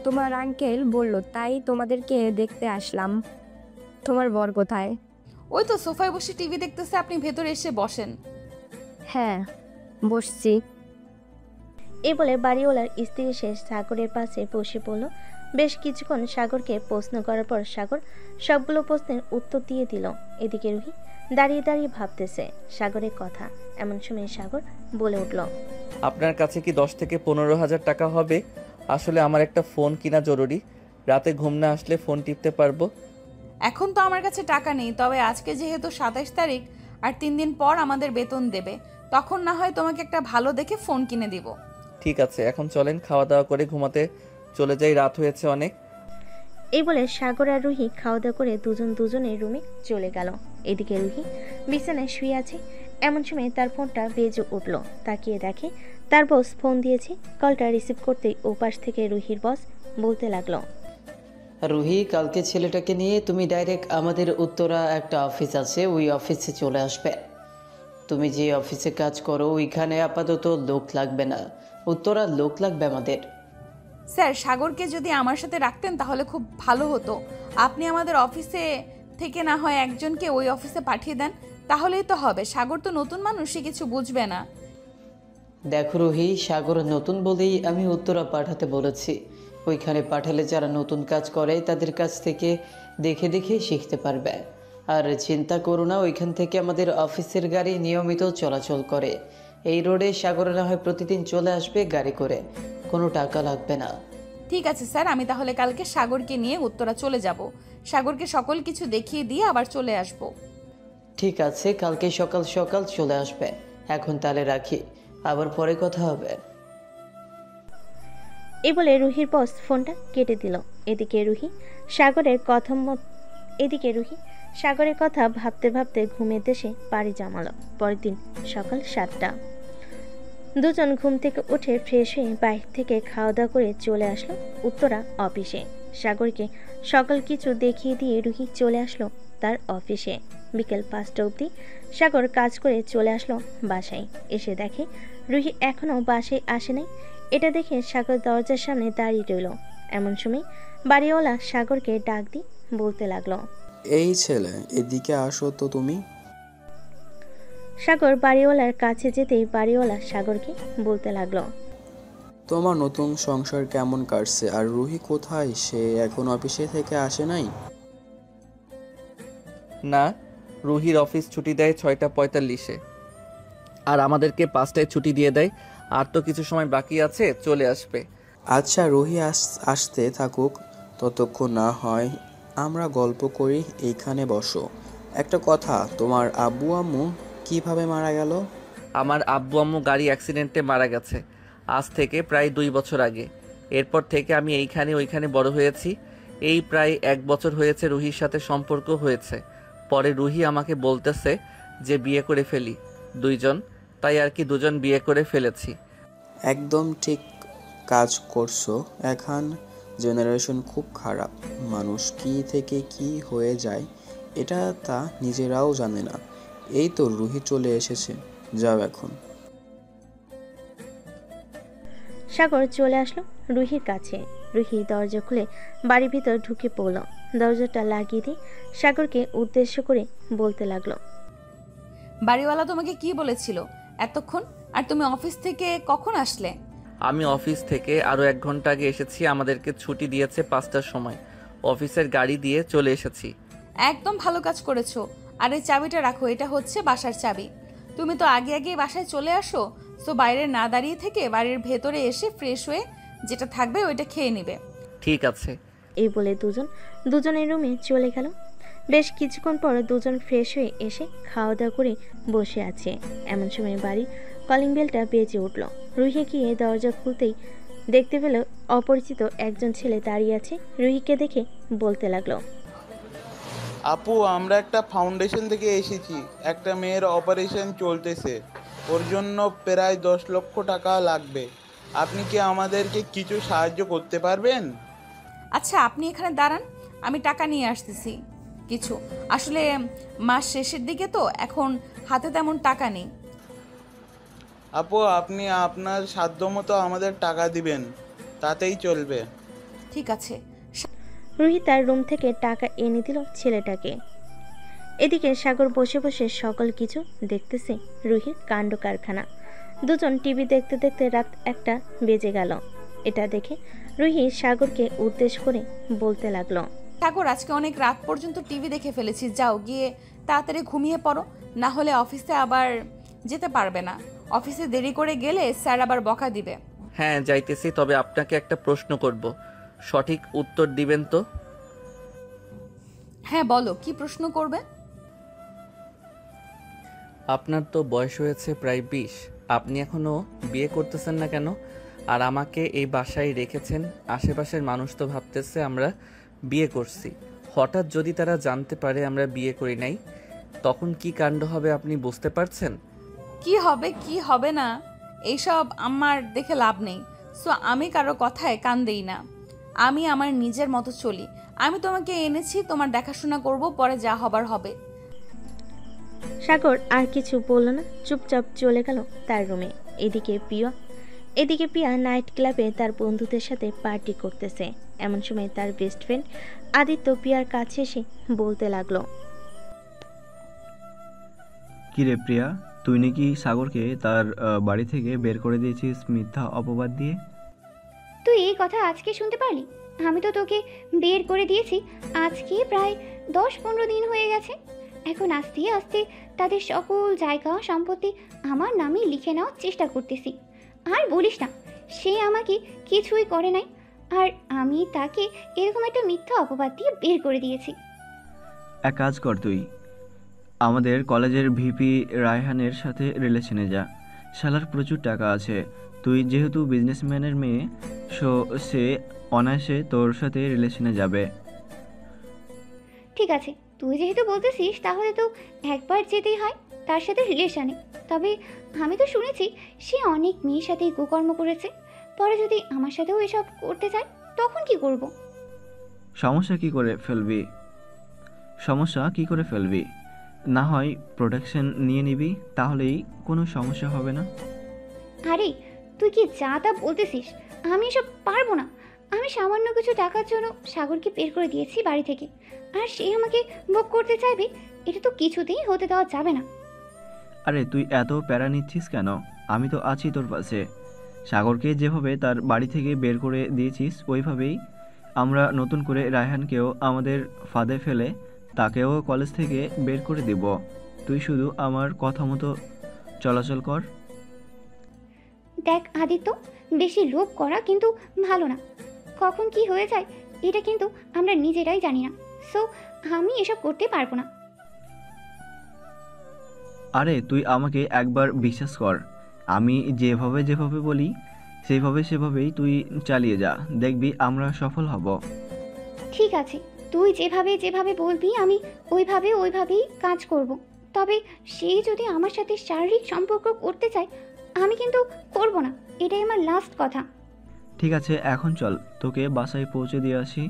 তোমার আঙ্কেল বলল, তাই তোমাদেরকে দেখতে আসলাম। তোমার বর কোথায়? ওই তো সোফায় বসে টিভি দেখতেছে, আপনি ভেতরে এসে বসেন। হ্যাঁ, বসছি। এই বলে বাড়িওয়ালার স্ত্রী এসে সাগরের পাশে বসে পড়ল। বেশ কিছুক্ষণ সাগরকে প্রশ্ন করার পর সাগর সবগুলো প্রশ্নের উত্তর দিয়ে দিল। এদিকে রুহি দাঁড়িয়ে দাঁড়িয়ে ভাবতেছে সাগরের কথা। এমন সময় সাগর বলে উঠল, আপনার কাছে কি 10 থেকে 15,000 টাকা হবে? আসলে আমার একটা ফোন কিনা জরুরি, রাতে ঘুম না আসলে ফোন টিপতে পারবো। এখন তো আমার কাছে টাকা নেই, তবে আজকে যেহেতু 27 তারিখ আর 3 দিন পর আমাদের বেতন দেবে, তখন না হয় তোমাকে একটা ভালো দেখে ফোন কিনে দিব। ঠিক আছে, এখন চলেন খাওয়া দাওয়া করে ঘুমাতে চলে যাই, রাত হয়েছে অনেক। এই বলে সাগর আর রুহি খাওয়া দাওয়া করে দুজনের রুমে চলে গেল। এদিকে রুহি বিছানায় শুয়ে আছে। এমন সময় তার ফোনটা বেজে উঠল। তাকিয়ে দেখে তার বস ফোন দিয়েছে। কলটা রিসিভ করতেই ওপাশ থেকে রুহির বস বলতে লাগলো, রুহি, কালকে ছেলেটাকে নিয়ে তুমি ডাইরেক্ট আমাদের উত্তরা একটা অফিস আছে, ওই অফিসে চলে আসবে। তুমি যে অফিসে কাজ করো ওইখানে আপাতত লোক লাগবে না, উত্তরা লোক লাগবে আমাদের। স্যার, সাগরকে যদি আমার সাথে রাখতেন তাহলে খুব ভালো হতো। আপনি আমাদের অফিসে থেকে না হয় একজনকে ওই অফিসে পাঠিয়ে দেন, তাহলেই তো হবে। সাগর তো নতুন মানুষ, সে কিছু বুঝবে না। দেখো রুহি, সাগর নতুন বলেই আমি উত্তরা পাঠাতে বলেছি। ওইখানে পাঠালে যারা নতুন কাজ করে তাদের কাছ থেকে দেখে দেখে শিখতে পারবে। আর চিন্তা করো না, ওইখান থেকে আমাদের অফিসের গাড়ি নিয়মিত চলাচল করে। এই রোডে সাগরে না হয় প্রতিদিন চলে আসবে গাড়ি করে, কোনো টাকা লাগবে না। ঠিক আছে স্যার, আমি তাহলে কালকে সাগরকে নিয়ে উত্তরা চলে যাব। সাগরকে সকল কিছু দেখিয়ে দিয়ে আবার চলে আসব। ঠিক আছে, কালকে সকাল সকাল চলে আসবে। এখন তাহলে রাখি, আবার পরে কথা হবে। এই বলে রুহির বস ফোনটা কেটে দিল। এদিকে রুহি সাগরের কথা ভাবতে ভাবতে ঘুমের দেশে পাড়ি জমালো। পরের দিন সকাল 7টা। দুজন ঘুম থেকে উঠে ফ্রেশ হয়ে বাইরে থেকে খাওয়া দাওয়া করে চলে আসলো উত্তরা অফিসে। সাগরকে সকাল কিছু দেখিয়ে দিয়ে রুহি চলে আসলো তার অফিসে। বিকেল 5টা অবধি সাগর কাজ করে চলে আসলো বাসায়। এসে দেখে রুহি এখনো বাসায় আসে নাই। এটা দেখে সাগর দরজার সামনে দাঁড়িয়ে রইল। এমন সময় বাড়িওয়ালা সাগরকে ডাক দিয়ে বলতে লাগলো, এই ছেলে, এদিকে আসো তো তুমি। সাগর বাড়িওয়ালার কাছে যেতেই বাড়িওয়ালা সাগরকে বলতে লাগলো, তোমার নতুন সংসার কেমন কাটছে? আর রুহি কোথায়? সে এখন অফিসে থেকে আসে নাই? না, রুহির অফিস ছুটি দেয় 6:45-এ, আর আমাদেরকে 5টায় ছুটি দিয়ে দেয়। আর তো কিছু সময় বাকি আছে, চলে আসবে। আচ্ছা, রুহি আসতে থাকুক, ততক্ষণ না হয় আমরা গল্প করি। এইখানে বসো। একটা কথা, তোমার আব্বু আম্মু কিভাবে মারা গেল? আমার আব্বু আম্মু গাড়ি অ্যাক্সিডেন্টে মারা গেছে আজ থেকে প্রায় 2 বছর আগে। এরপর থেকে আমি এইখানে ওইখানে বড় হয়েছি। এই প্রায় 1 বছর হয়েছে রুহির সাথে সম্পর্ক হয়েছে। পরে রুহি আমাকে বলতেছে যে বিয়ে করে ফেলি দুইজন, তাই আর কি দুজন বিয়ে করে ফেলেছি। একদম ঠিক কাজ করছো। এখন জেনারেশন খুব খারাপ, মানুষ কি থেকে কি হয়ে যায় এটা তা নিজেরাও জানে না। এই তো রুহি চলে এসেছে, যাও এখন। সাগর চলে আসলো রুহির কাছে। রুহি দরজা খুলে বাড়ির ভিতর ঢুকে পড়ল। দরজাটা লাগিয়ে দিয়ে সাগরকে উদ্দেশ্য করে বলতে লাগলো, বাড়িওয়ালা তোমাকে কি বলেছিল এতক্ষণ? আর তুমি অফিস থেকে কখন আসলে? আমি অফিস থেকে আরও 1 ঘন্টা আগে এসেছি। আমাদেরকে ছুটি দিয়েছে 5টার সময়। অফিসের গাড়ি দিয়ে চলে এসেছি। একদম ভালো কাজ করেছো। আর এই চাবিটা রাখো, এটা হচ্ছে বাসার চাবি। তুমি তো আগে আগে বাসায় চলে আসো, সো বাইরে না দাঁড়িয়ে থেকে বাড়ির ভেতরে এসে ফ্রেশ হয়ে যেটা থাকবে ওইটা খেয়ে নিবে। ঠিক আছে। এই বলে দুজনের রুমে চলে গেল। বেশ কিছুক্ষণ পর দুজন ফ্রেশ হয়ে এসে খাওয়া দাওয়া করে বসে আছে। এমন সময় বাড়ির কলিং বেলটা বেজে উঠল। রুহি গিয়ে দরজা খুলতেই দেখতে পেল অপরিচিত একজন ছেলে দাঁড়িয়ে আছে। রুহিকে দেখে বলতে লাগলো, আপু, আমরা একটা ফাউন্ডেশন থেকে এসেছি। একটা মেয়ের অপারেশন চলতেছে, ওর জন্য প্রায় 10 লক্ষ টাকা লাগবে। আপনি কি আমাদেরকে কিছু সাহায্য করতে পারবেন? আচ্ছা, আপনি এখানে দাঁড়ান, আমি টাকা নিয়ে আসতেছি কিছু। আসলে মাস শেষের দিকে তো, এখন হাতে তেমন টাকা নেই। আপু, আপনি আপনার সাধ্যমতো আমাদের টাকা দিবেন, তাতেই চলবে। ঠিক আছে। রুহি তার রুম থেকে টাকা এনে দিল ছেলেটাকে। এদিকে সাগর বসে বসে সকল কিছু দেখতেছে রুহির কাণ্ড কারখানা। দুজন টিভি দেখতে দেখতে রাত 1টা বেজে গেল। এটা দেখে রুহি সাগরকে উদ্দেশ্য করে বলতে লাগলো, সাগর, আজকে অনেক রাত পর্যন্ত টিভি দেখে ফেলেছি, যাও গিয়ে তাড়াতাড়ি ঘুমিয়ে পড়ো, না হলে অফিসে আবার যেতে পারবে না। অফিসে দেরি করে গেলে স্যার আবার বকা দিবে। হ্যাঁ, যাইতেছি। তবে আপনাকে একটা প্রশ্ন করব, সঠিক উত্তর দিবেন তো? হ্যাঁ বলো, কি প্রশ্ন করবে? আপনার তো বয়স হয়েছে প্রায় 20, আপনি এখনো বিয়ে করতেছেন না কেন? আর আমাকে এই বাসায় রেখেছেন, আশেপাশের মানুষ তো ভাবতেছে আমরা বিয়ে করছি। হঠাৎ যদি তারা জানতে পারে আমরা বিয়ে করি নাই, তখন কি কাণ্ড হবে আপনি বুঝতে পারছেন? কি হবে কি হবে না এইসব আমার দেখে লাভ নেই। সো আমি কারো কথায় কান দেই না, আমি আমার নিজের মতো চলি। আমি তোমাকে এনেছি, তোমার দেখাশোনা করব, পরে যা হবার হবে। সাগর আর কিছু বলল না, চুপচাপ চলে গেল তার রুমে। এদিকে পিয়া নাইট ক্লাবে তার বন্ধুদের সাথে পার্টি করতেছে। এমন সময় তার বেস্ট ফ্রেন্ড আদিত্য পিয়ার কাছে এসে বলতে লাগলো, কিরে প্রিয়া, তুই নাকি সাগরকে তার বাড়ি থেকে বের করে দিয়েছিস মিথ্যা অপবাদ দিয়ে? তুই এই কথা আজকে শুনতে পারলি? আমি তো তোকে বের করে দিয়েছি আজকে প্রায় 10-15 দিন হয়ে গেছে। এখন আস্তে আস্তে তাদের সকল জায়গা সম্পত্তি আমার নামে লিখে নেওয়ার চেষ্টা করতেছি। আর বলিস না, সে আমাকে কিছুই করে নাই, আর আমি তাকে এরকম একটা মিথ্যা অপবাদ দিয়ে বের করে দিয়েছি। এক কাজ কর, তুই আমাদের কলেজের ভিপি রায়হানের সাথে রিলেশনে যা। শালার প্রচুর টাকা আছে। তুই যেহেতু বিজনেসম্যানের মেয়ে, সে অনায়াসে তোর সাথে রিলেশনে যাবে। ঠিক আছে, তুই যেহেতু বলতেছিস তাহলে তো একবার যেতেই হয় তার সাথে রিলেশনে। তবে আমি তো শুনেছি সে অনেক মেয়ের সাথে কুকর্ম করেছে। পরে যদি আমার সাথেও এসব করতে চায় তখন কি করব? সমস্যা কি করে ফেলবি? না হয় প্রোটেকশন নিয়ে নিবি, তাহলেই কোনো সমস্যা হবে না। আরে তুই কি যা তা বলতেছিস? আমি এসব পারবো না। আমি সামান্য কিছু টাকার জন্য সাগরকে বের করে দিয়েছি বাড়ি থেকে, আর সে আমাকে ভোগ করতে চাইবে, এটা তো কিছুতেই হতে দেওয়া যাবে না। আরে তুই এত প্যারা নিচ্ছিস কেন? আমি তো আছি তোর পাশে। সাগরকে যেভাবে তার বাড়ি থেকে বের করে দিয়েছিস ওইভাবেই আমরা নতুন করে রায়হানকেও আমাদের ফাঁদে ফেলে তাকেও কলেজ থেকে বের করে দেব। তুই শুধু আমার কথা মতো চলাচল কর। দেখ আদিত্য, বেশি লোভ করা কিন্তু ভালো না। কখন কি হয়ে যায় এটা কিন্তু আমরা নিজেরাই জানি না। সো আমি এসব করতে পারবো না। আরে তুই আমাকে একবার বিশ্বাস কর। আমি যেভাবে বলি সেভাবেই তুই চালিয়ে যা, দেখবি আমরা সফল হব। ঠিক আছে, তুই যেভাবে বলবি আমি ওইভাবেই কাজ করব। তবে সে যদি আমার সাথে শারীরিক সম্পর্ক করতে চায় আমি কিন্তু করব না, এটাই আমার লাস্ট কথা। ঠিক আছে, এখন চল, তোকে বাসায় পৌঁছে দিয়ে আসি।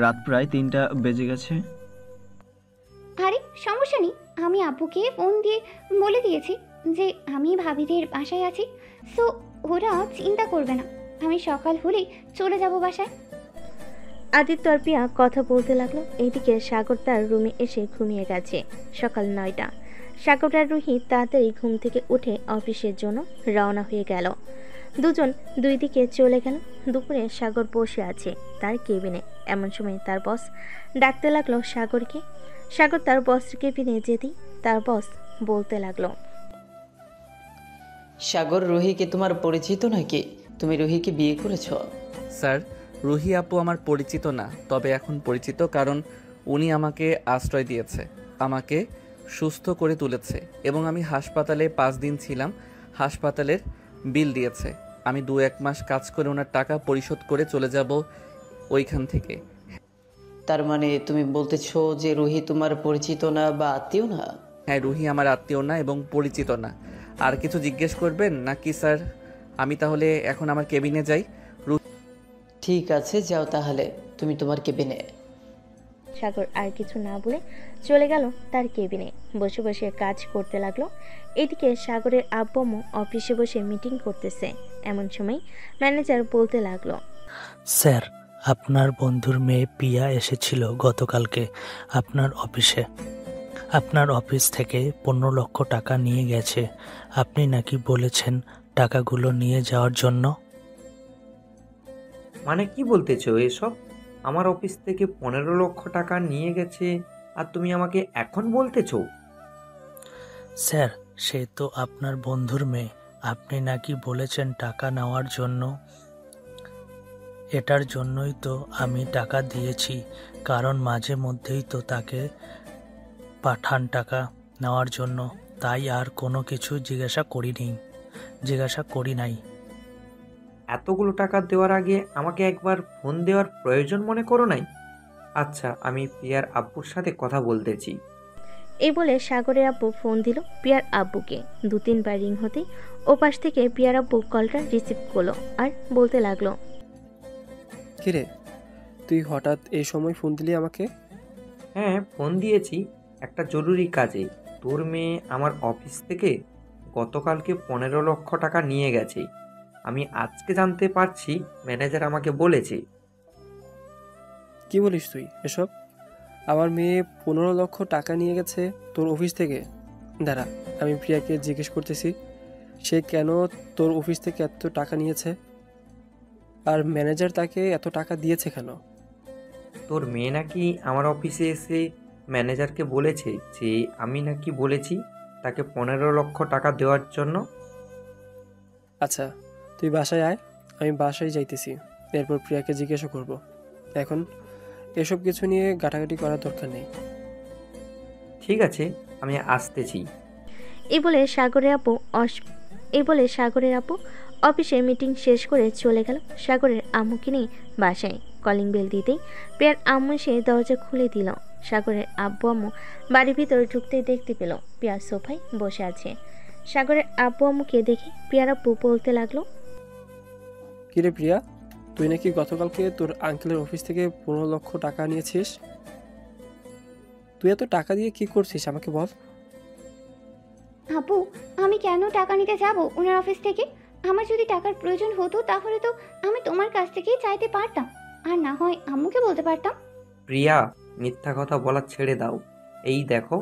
রাত প্রায় 3টা বেজে গেছে। আরে সমস্যা নেই, আমি আব্বুকে ফোন দিয়ে বলে দিয়েছি যে আমি ভাবিদের বাসায় আছি। সো ওরা চিন্তা করবে না, আমি সকাল হলেই চলে যাব বাসায়। আদিত্য আর পিয়া কথা বলতে লাগলো। এইদিকে সাগর তার রুমে এসে ঘুমিয়ে গেছে। সকাল 9টা। সাগর আর রুহি তাড়াতাড়ি ঘুম থেকে উঠে অফিসের জন্য রওনা হয়ে গেল। দুজন দুই দিকে চলে গেল। দুপুরে সাগর বসে আছে তার কেবিনে। এমন সময় তার বস ডাকতে লাগলো সাগরকে। সাগর তার বসের কেবিনে যেতেই তার বস বলতে লাগলো, সাগর, রুহি কি তোমার পরিচিত নাকি? তুমি রুহিকে বিয়ে করেছো? স্যার, রুহি আপু আমার পরিচিত না, তবে এখন পরিচিত, কারণ উনি আমাকে আশ্রয় দিয়েছে, আমাকে সুস্থ করে তুলেছে এবং আমি হাসপাতালে 5 দিন ছিলাম। হাসপাতালের বিল দিয়েছে। আমি 2-1 মাস কাজ করে ওনার টাকা পরিশোধ করে চলে যাব ওইখান থেকে। তার মানে তুমি বলতেছো যে রুহি তোমার পরিচিত না বা আত্মীয় না? হ্যাঁ, রুহি আমার আত্মীয় না এবং পরিচিত না। আর কিছু জিজ্ঞেস করবেন নাকি স্যার? আমি তাহলে এখন আমার কেবিনে যাই। ঠিক আছে, যাও তাহলে তুমি তোমার কেবিনে। সাগর আর কিছু না বলে চলে গেল তার কেবিনে। বসে বসে কাজ করতে লাগলো। এদিকে সাগরের আব্বু আম্মু অফিসে বসে মিটিং করতেছে। এমন সময় ম্যানেজার বলতে লাগলো, স্যার, আপনার বন্ধুর মেয়ে পিয়া এসেছিল গতকালকে আপনার অফিসে। আপনার অফিস থেকে 15 লক্ষ টাকা নিয়ে গেছে। আপনি নাকি বলেছেন টাকাগুলো নিয়ে যাওয়ার জন্য। মানে কি বলতেছো এসব? আমার অফিস থেকে 15 লক্ষ টাকা নিয়ে গেছে আর তুমি আমাকে এখন বলতেছো? স্যার, সে তো আপনার বন্ধুর মেয়ে। আপনি নাকি বলেছেন টাকা নেওয়ার জন্য। এটার জন্যই তো আমি টাকা দিয়েছি, কারণ মাঝে মধ্যেই তো তাকে পাঠান টাকা নেওয়ার জন্য। তাই আর কোনো কিছু জিজ্ঞাসা করি নাই। এতগুলো টাকা দেওয়ার আগে আমাকে একবার ফোন দেওয়ার প্রয়োজন মনে করো নাই? আচ্ছা, আমি প্রিয়ার আব্বুর সাথে কথা বলতেছি। এই বলে সাগরের আব্বু ফোন দিল প্রিয়ার আব্বুকে। 2-3 বার রিং হতেই ওপাশ থেকে প্রিয়ার আব্বু কলটা রিসিভ করলো আর বলতে লাগলো, কিরে তুই হঠাৎ এই সময় ফোন দিলি আমাকে? হ্যাঁ, ফোন দিয়েছি একটা জরুরি কাজে। তোর মেয়ে আমার অফিস থেকে গতকালকে 15 লক্ষ টাকা নিয়ে গেছে। আমি আজকে জানতে পারছি, ম্যানেজার আমাকে বলেছে। কি বলিস তুই এসব? আমার মেয়ে 15 লক্ষ টাকা নিয়ে গেছে তোর অফিস থেকে? দাঁড়া, আমি প্রিয়াকে জিজ্ঞেস করতেছি সে কেন তোর অফিস থেকে এত টাকা নিয়েছে, আর ম্যানেজার তাকে এত টাকা দিয়েছে কেন? তোর মেয়ে নাকি আমার অফিসে এসে ম্যানেজারকে বলেছে যে আমি নাকি বলেছি তাকে 15 লক্ষ টাকা দেওয়ার জন্য। আচ্ছা তুই বাসায় আয়, আমি বাসায় যাইতেছি, এরপর প্রিয়াকে জিজ্ঞাসা করব। এখন এসব কিছু নিয়ে গাটাগাটি করার দরকার নেই। ঠিক আছে, আমি আসতেছি। এই বলে সাগরের আপু অফিসে মিটিং শেষ করে চলে গেল সাগরের আম্মুকে নিয়ে বাসায়। কলিং বেল দিতেই প্রিয়ার আম্মু এসে দরজা খুলে দিল। সাগরের আব্বু আম্মু বাড়ির ভিতরে ঢুকতে দেখতে পেল প্রিয়া সোফায় বসে আছে। সাগরের আব্বু আম্মুকে দেখে প্রিয়ার আব্বু বলতে লাগলো, কিরে প্রিয়া, তুই নাকি গতকালকে তোর আঙ্কেলের অফিস থেকে 15 লক্ষ টাকা নিয়েছিস? তুই এত টাকা দিয়ে কি করছিস আমাকে বল। আপু, আমি কেন টাকা নিতে যাব ওনার অফিস থেকে? আমার যদি টাকার প্রয়োজন হতো তাহলে তো আমি তোমার কাছ থেকেই চাইতে পারতাম, আর না হয় আম্মুকে বলতে পারতাম। প্রিয়া, মিথ্যা কথা বলা ছেড়ে দাও। এই দেখো,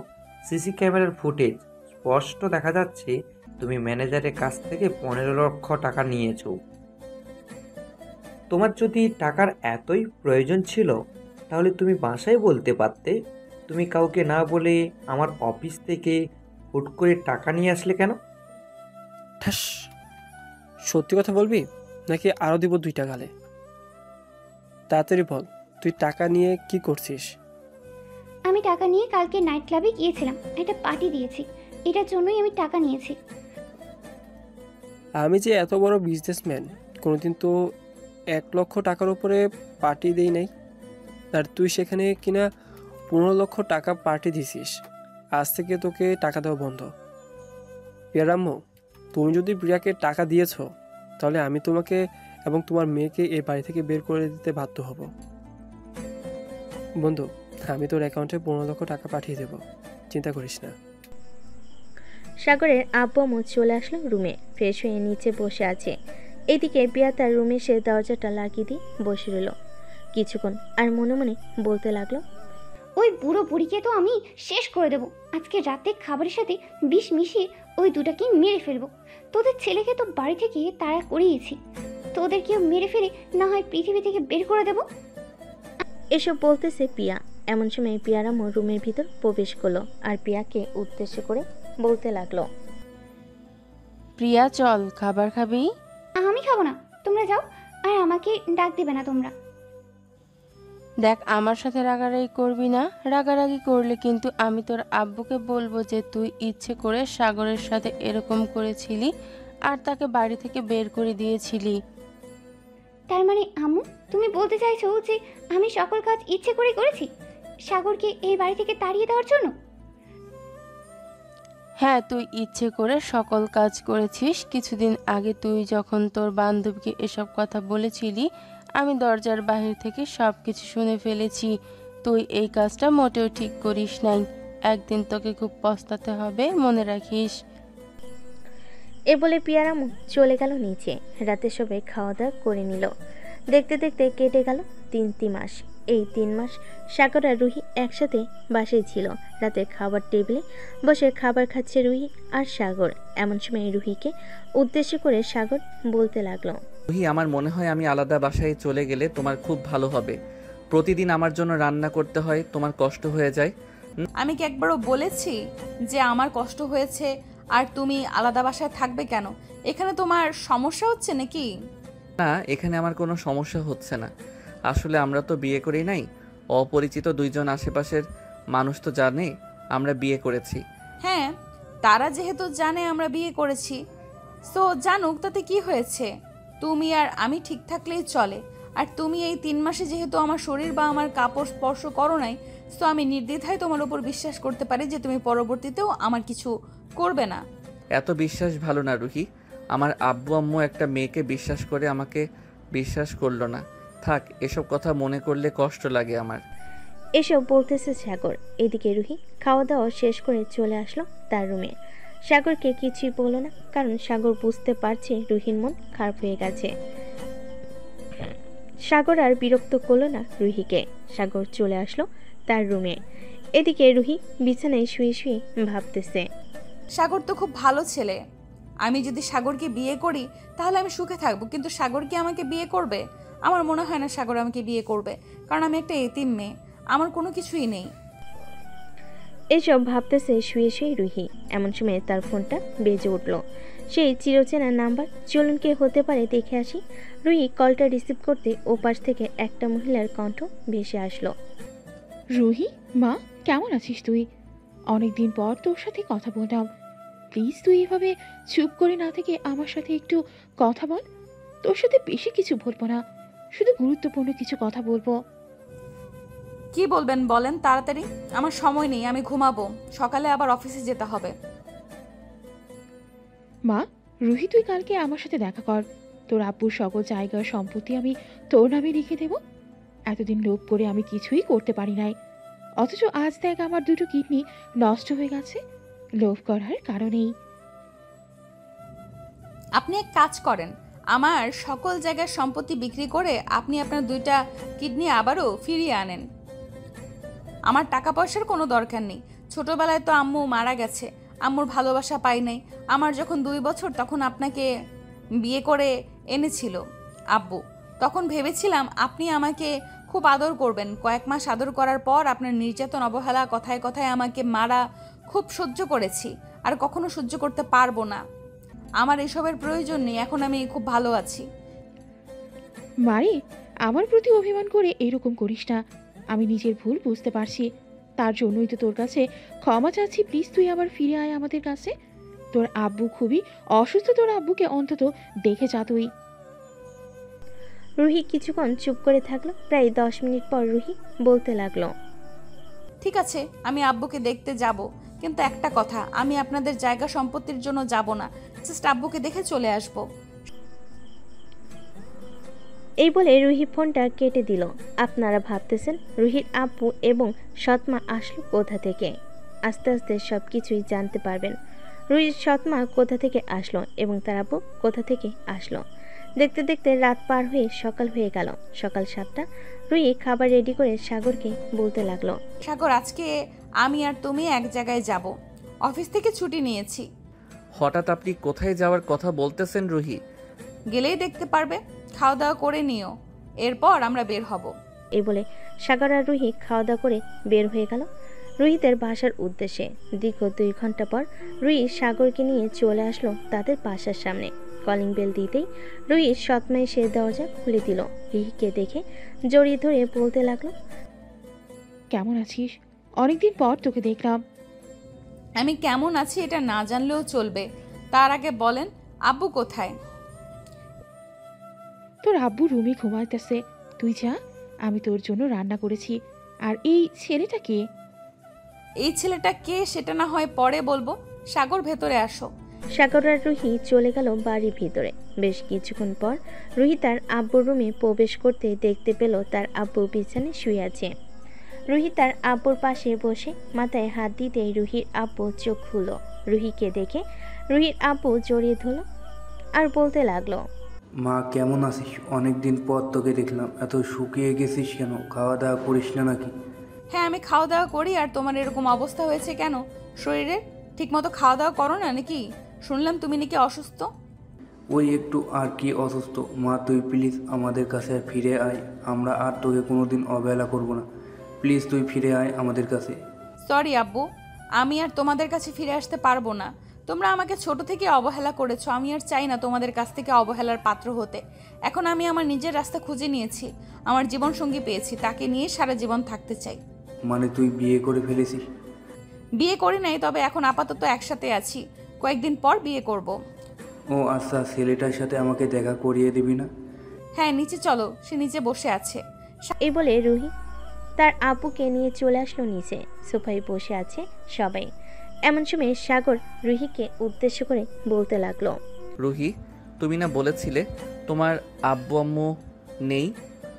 সিসি ক্যামেরার ফুটেজ স্পষ্ট দেখা যাচ্ছে তুমি ম্যানেজারের কাছ থেকে 15 লক্ষ টাকা নিয়েছো। তোমার যদি টাকার এতই প্রয়োজন ছিল তাহলে তুমি বাসায় বলতে পারতে। তুমি কাউকে না বলে আমার অফিস থেকে হুট করে টাকা নিয়ে আসলে কেন? ঠাস, সত্যি কথা বলবি নাকি আরো দিব 2টা গালে? তাড়াতাড়ি বল, তুই টাকা নিয়ে কি করছিস? আমি টাকা নিয়ে কালকে নাইট ক্লাবে গিয়েছিলাম, একটা পার্টি দিয়েছি, এটার জন্যই আমি টাকা নিয়েছি। আমি যে এত বড় বিজনেসম্যান, কোনোদিন তো 1 লক্ষ টাকার উপরে পার্টি দেই নাই, আর তুই সেখানে কিনা 15 লক্ষ টাকা পার্টি দিছিস। আজ থেকে তোকে টাকা দেওয়া বন্ধ। প্রিয়ারাম্মু, তুমি যদি প্রিয়াকে টাকা দিয়েছ তাহলে আমি তোমাকে এবং তোমার মেয়েকে এই বাড়ি থেকে বের করে দিতে বাধ্য হব। বন্ধু, আমি তোর অ্যাকাউন্টে 15 লক্ষ টাকা পাঠিয়ে দেব, চিন্তা করিস না। সাগরের আব্বু আম্মু চলে আসলো রুমে, ফ্রেশ হয়ে নিচে বসে আছে। এদিকে প্রিয়া তার রুমে সে দরজাটা লাগিয়ে দিয়ে বসে রইল কিছুক্ষণ, আর মনে মনে বলতে লাগলো, ওই বুড়ো বুড়িকে তো আমি শেষ করে দেবো। আজকে রাতে খাবারের সাথে বিষ মিশিয়ে ওই দুটাকে মেরে ফেলবো। তোদের ছেলেকে তো বাড়ি থেকে তাড়া করিয়েছি, তোদেরকেও মেরে ফেলে না হয় পৃথিবী থেকে বের করে দেবো। এসব বলতেছে প্রিয়া। এমন সময় প্রিয়ার আম্মু রুমের ভিতর প্রবেশ করলো আর প্রিয়াকে উদ্দেশ্য করে বলতে লাগলো, প্রিয়া চল, খাবার খাবি? আমি খাবো না, তোমরা যাও, আর আমাকে ডাক দেবে না তোমরা। দেখ, আমার সাথে রাগারাগি করবি না, রাগারাগি করলে কিন্তু আমি তোর আব্বুকে বলবো যে তুই ইচ্ছে করে সাগরের সাথে এরকম করেছিলি আর তাকে বাড়ি থেকে বের করে দিয়েছিলি। তার মানে আম্মু, তুমি বলতে চাইছো যে আমি সকল কাজ ইচ্ছে করে করেছি সাগরকে এই বাড়ি থেকে তাড়িয়ে দেওয়ার জন্য? হ্যাঁ, তুই ইচ্ছে করে সকল কাজ করেছিস। কিছুদিন আগে তুই যখন তোর বান্ধবীকে এসব কথা বলেছিলি, আমি দরজার বাহির থেকে সব কিছু শুনে ফেলেছি। তুই এই কাজটা মোটেও ঠিক করিস নাই, একদিন তোকে খুব পস্তাতে হবে, মনে রাখিস। এ বলে প্রিয়ার আম্মু চলে গেল নিচে। রাতে সবাই খাওয়া দাওয়া করে নিল। দেখতে দেখতে কেটে গেল 3 মাস। এই 3 মাস সাগর আর রুহি একসাথে বাসায় ছিল। রাতে খাবার টেবিলে বসে খাবার খাচ্ছে রুহি আর সাগর। এমন সময় রুহিকে উদ্দেশ্য করে সাগর বলতে লাগলো, রুহি, আমার মনে হয় আমি আলাদা বাসায় চলে গেলে তোমার খুব ভালো হবে। প্রতিদিন আমার জন্য রান্না করতে হয়, তোমার কষ্ট হয়ে যায়। আমি কি একবারও বলেছি যে আমার কষ্ট হয়েছে আর তুমি আলাদা বাসায় থাকবে কেন? এখানে তোমার সমস্যা হচ্ছে নাকি? না, এখানে আমার কোনো সমস্যা হচ্ছে না। আসলে আমরা তো বিয়ে করি নাই, অপরিচিত 2 জন আশেপাশের মানুষ তো জানে আমরা বিয়ে করেছি। হ্যাঁ, তারা যেহেতু জানে আমরা বিয়ে করেছি, সো জানুক, তাতে কি হয়েছে? তুমি আর আমি ঠিক থাকলেই চলে। আর তুমি এই 3 মাসে যেহেতু আমার শরীর বা আমার কাপড় স্পর্শ করো নাই, তো আমি নির্দ্বিধায় তোমার উপর বিশ্বাস করতে পারি যে তুমি পরবর্তীতেও আমার কিছু করবে না। এত বিশ্বাস ভালো না রুহি। আমার আব্বু আম্মু একটা মেয়েকে বিশ্বাস করে আমাকে বিশ্বাস করলো না। থাক, এসব কথা মনে করলে কষ্ট লাগে আমার। এসব বলতেছে সাগর। এদিকে রুহি খাওয়া দাওয়া শেষ করে চলে আসলো তার রুমে। সাগরকে কিছুই বলল না, কারণ সাগর বুঝতে পারছে রুহির মন খারাপ হয়ে গেছে। সাগর আর বিরক্ত করলো না রুহিকে। সাগর চলে আসলো তার রুমে। এদিকে রুহি বিছানায় শুয়ে শুয়ে ভাবতেছে, সাগর তো খুব ভালো ছেলে। আমি যদি সাগরকে বিয়ে করি তাহলে আমি সুখে থাকবো, কিন্তু সাগর কি আমাকে বিয়ে করবে? আমার মনে হয় না সাগর আমাকে বিয়ে করবে, কারণ আমি একটা এতিম মেয়ে, আমার কোনো কিছুই নেই। এসব ভাবতেছে শুয়ে শুয়ে রুহি। এমন সময় তার ফোনটা বেজে উঠল। সেই চিরচেনা নাম্বার। চলুন কে হতে পারে দেখে আসি। রুহি কলটা রিসিভ করতে ওপাশ থেকে একটা মহিলার কণ্ঠ ভেসে আসলো। রুহি, মা কেমন আছিস তুই? অনেকদিন পর তোর সাথে কথা বললাম। প্লিজ তুই এভাবে চুপ করে না থেকে আমার সাথে একটু কথা বল। তোর সাথে বেশি কিছু বলবো না, শুধু গুরুত্বপূর্ণ কিছু কথা বলবো। কি বলবেন বলেন তাড়াতাড়ি, আমার সময় নেই, আমি ঘুমাবো, সকালে আবার অফিসে যেতে হবে। মা, রুহি তুই কালকে আমার সাথে দেখা কর। তোর আব্বুর সকল জায়গা সম্পত্তি আমি তোর নামে লিখে দেব। এতদিন লোভ করে আমি কিছুই করতে পারি নাই, অথচ আজ দেখ আমার 2টো কিডনি নষ্ট হয়ে গেছে লোভ করার কারণেই। আপনি এক কাজ করেন, আমার সকল জায়গার সম্পত্তি বিক্রি করে আপনি আপনার 2টা কিডনি আবারও ফিরিয়ে আনেন। আমার টাকা পয়সার কোনো দরকার নেই। ছোটবেলায় তো আম্মু মারা গেছে, আম্মুর ভালোবাসা পাই নাই। আমার যখন 2 বছর তখন আপনাকে বিয়ে করে এনেছিল আব্বু। তখন ভেবেছিলাম আপনি আমাকে খুব আদর করবেন। কয়েক মাস আদর করার পর আপনার নির্যাতন, অবহেলা, কথায় কথায় আমাকে মারা খুব সহ্য করেছি, আর কখনো সহ্য করতে পারবো না। আমার এসবের প্রয়োজন নেই, এখন আমি খুব ভালো আছি। মারে, আমার প্রতি অভিমান করে এরকম করিস না। আমি নিজের ভুল বুঝতে পারছি, তার জন্যই তো তোর কাছে ক্ষমা চাচ্ছি। প্লিজ তুই আবার ফিরে আয় আমাদের কাছে। তোর আব্বু খুবই অসুস্থ, তোর আব্বুকে অন্তত দেখে যা তুই। রুহি কিছুক্ষণ চুপ করে থাকলো। প্রায় 10 মিনিট পর রুহি বলতে লাগলো, ঠিক আছে, আমি আব্বুকে দেখতে যাব, কিন্তু একটা কথা, আমি আপনাদের জায়গা সম্পত্তির জন্য যাব না, জাস্ট আব্বুকে দেখে চলে আসব। এই বলে রুহি ফোনটা কেটে দিল। আপনারা ভাবতেছেন রুহির আব্বু এবং সৎমা আসলো কোথা থেকে? আস্তে আস্তে সব কিছুই জানতে পারবেন। রুহির সৎমা কোথা থেকে আসলো এবং তার আব্বু কোথা থেকে আসলো। দেখতে দেখতে রাত পার হয়ে সকাল হয়ে গেল। সকাল 7টা। রুহি খাবার রেডি করে সাগরকে বলতে লাগলো, সাগর, আজকে আমি আর তুমি এক জায়গায় যাব, অফিস থেকে ছুটি নিয়েছি। হঠাৎ আপনি কোথায় যাওয়ার কথা বলতেছেন রুহি? গেলেই দেখতে পারবে, খাওয়া দাওয়া করে নিও, এরপর আমরা বের হব। এই বলে সাগর আর রুহি খাওয়া দাওয়া করে বের হয়ে গেল রুহিদের বাসার উদ্দেশ্যে। দীর্ঘ 2 ঘন্টা পর রুহি সাগরকে নিয়ে চলে আসলো তাদের বাসার সামনে। কলিং বেল দিতেই রুহির সৎমা এসে দরজা খুলে দিল। রুহিকে দেখে জড়িয়ে ধরে বলতে লাগলো, কেমন আছিস? অনেকদিন পর তোকে দেখলাম। আমি কেমন আছি এটা না জানলেও চলবে, তার আগে বলেন আব্বু কোথায়? তোর আব্বু রুমে ঘুমাইতেছে, তুই যা, আমি তোর জন্য রান্না করেছি। আর এই ছেলেটা কে? এই ছেলেটা কে সেটা না হয় পরে বলবো, সাগর ভেতরে আসো। সাগর আর রুহি চলে গেল বাড়ির ভিতরে। বেশ কিছুক্ষণ পর রুহি তার আব্বুর রুমে প্রবেশ করতে দেখতে পেল তার আব্বু বিছানায় শুয়ে আছে। রুহি তার আব্বুর পাশে বসে মাথায় হাত দিতেই রুহির আব্বু চোখ খুলল। রুহিকে দেখে রুহির আব্বু জড়িয়ে ধরল আর বলতে লাগলো, মা কেমন আছিস? অনেকদিন পর তোকে দেখলাম, এত শুকিয়ে গেছিস কেন? খাওয়া দাওয়া করিস না নাকি? হ্যাঁ, আমি খাওয়া দাওয়া করি, আর তোমার এরকম অবস্থা হয়েছে কেন? শরীরে ঠিকমতো খাওয়া দাওয়া করো না নাকি? শুনলাম তুমি নাকি অসুস্থ। ওই একটু আর কি অসুস্থ। মা তুই প্লিজ আমাদের কাছে ফিরে আয়, আমরা আর তোকে কোনোদিন অবহেলা করব না। প্লিজ তুই ফিরে আয় আমাদের কাছে। সরি আব্বু, আমি আর তোমাদের কাছে ফিরে আসতে পারবো না। তোমরা আমাকে ছোট থেকে অবহেলা করেছো, আমি আর চাই না তোমাদের কাছ থেকে অবহেলার পাত্র হতে। এখন আমি আমার নিজের রাস্তা খুঁজে নিয়েছি, আমার জীবন সঙ্গী পেয়েছি, তাকে নিয়ে সারা জীবন থাকতে চাই। মানে তুই বিয়ে করে ফেলেছিস? বিয়ে করি নাই, তবে এখন আপাতত একসাথে আছি, কয়েকদিন পর বিয়ে করব। ও আচ্ছা, ছেলেটার সাথে আমাকে দেখা করিয়ে দিবি না? হ্যাঁ নিচে চলো, সে নিচে বসে আছে। এই বলে রুহি তার আব্বুকে নিয়ে চলে আসলো নিচে। সোফায় বসে আছে সবাই। এমন সময় সাগর রুহিকে উদ্দেশ্য করে বলতে লাগলো, রুহি, তুমি না বলেছিলে তোমার আব্বু আম্মু নেই,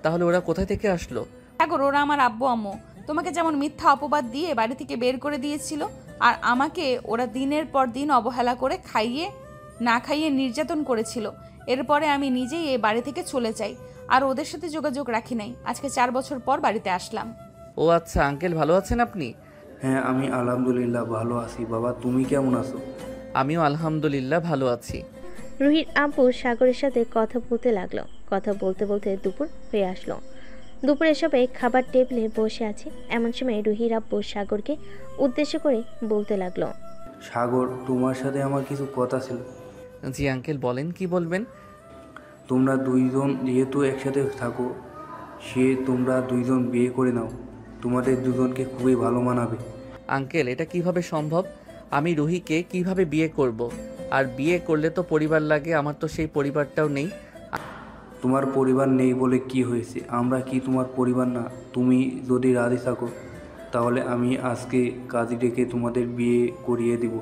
তাহলে ওরা কোথায় থেকে আসলো? সাগর, ওরা আমার আব্বু আম্মু। তোমাকে যেমন মিথ্যা অপবাদ দিয়ে বাড়ি থেকে বের করে দিয়েছিল, আর আমাকে ওরা দিনের পর দিন অবহেলা করে খাইয়ে না খাইয়ে নির্যাতন করেছিল। এরপরে আমি নিজেই এই বাড়ি থেকে চলে যাই, আর ওদের সাথে যোগাযোগ রাখি নাই। আজকে 4 বছর পর বাড়িতে আসলাম। ও আচ্ছা, আঙ্কেল ভালো আছেন আপনি? হ্যাঁ আমি আলহামদুলিল্লাহ ভালো আছি। বাবা তুমি কেমন আছো? আমিও আলহামদুলিল্লাহ ভালো আছি। রুহির আব্বু সাগরের সাথে কথা বলতে লাগলো। কথা বলতে বলতে দুপুর হয়ে আসলো। দুপুরে সবাই খাবার টেবিলে বসে আছে। এমন সময় রুহির আব্বু সাগরকে উদ্দেশ্য করে বলতে লাগলো, সাগর তোমার সাথে আমার কিছু কথা ছিল। জি আঙ্কেল বলেন, কি বলবেন? তোমরা দুইজন যেহেতু একসাথে থাকো, তোমরা দুইজন বিয়ে করে নাও, তোমাদের দুজনকে খুবই ভালো মানাবে। আঙ্কেল এটা কিভাবে সম্ভব? আমি রুহিকে কিভাবে বিয়ে করব? আর বিয়ে করলে তো পরিবার লাগে, আমার তো সেই পরিবারটাও নেই। তোমার পরিবার নেই বলে কি হয়েছে? আমরা কি তোমার পরিবার না? তুমি যদি রাজি থাকো তাহলে আমি আজকে কাজী ডেকে তোমাদের বিয়ে করিয়ে দিব।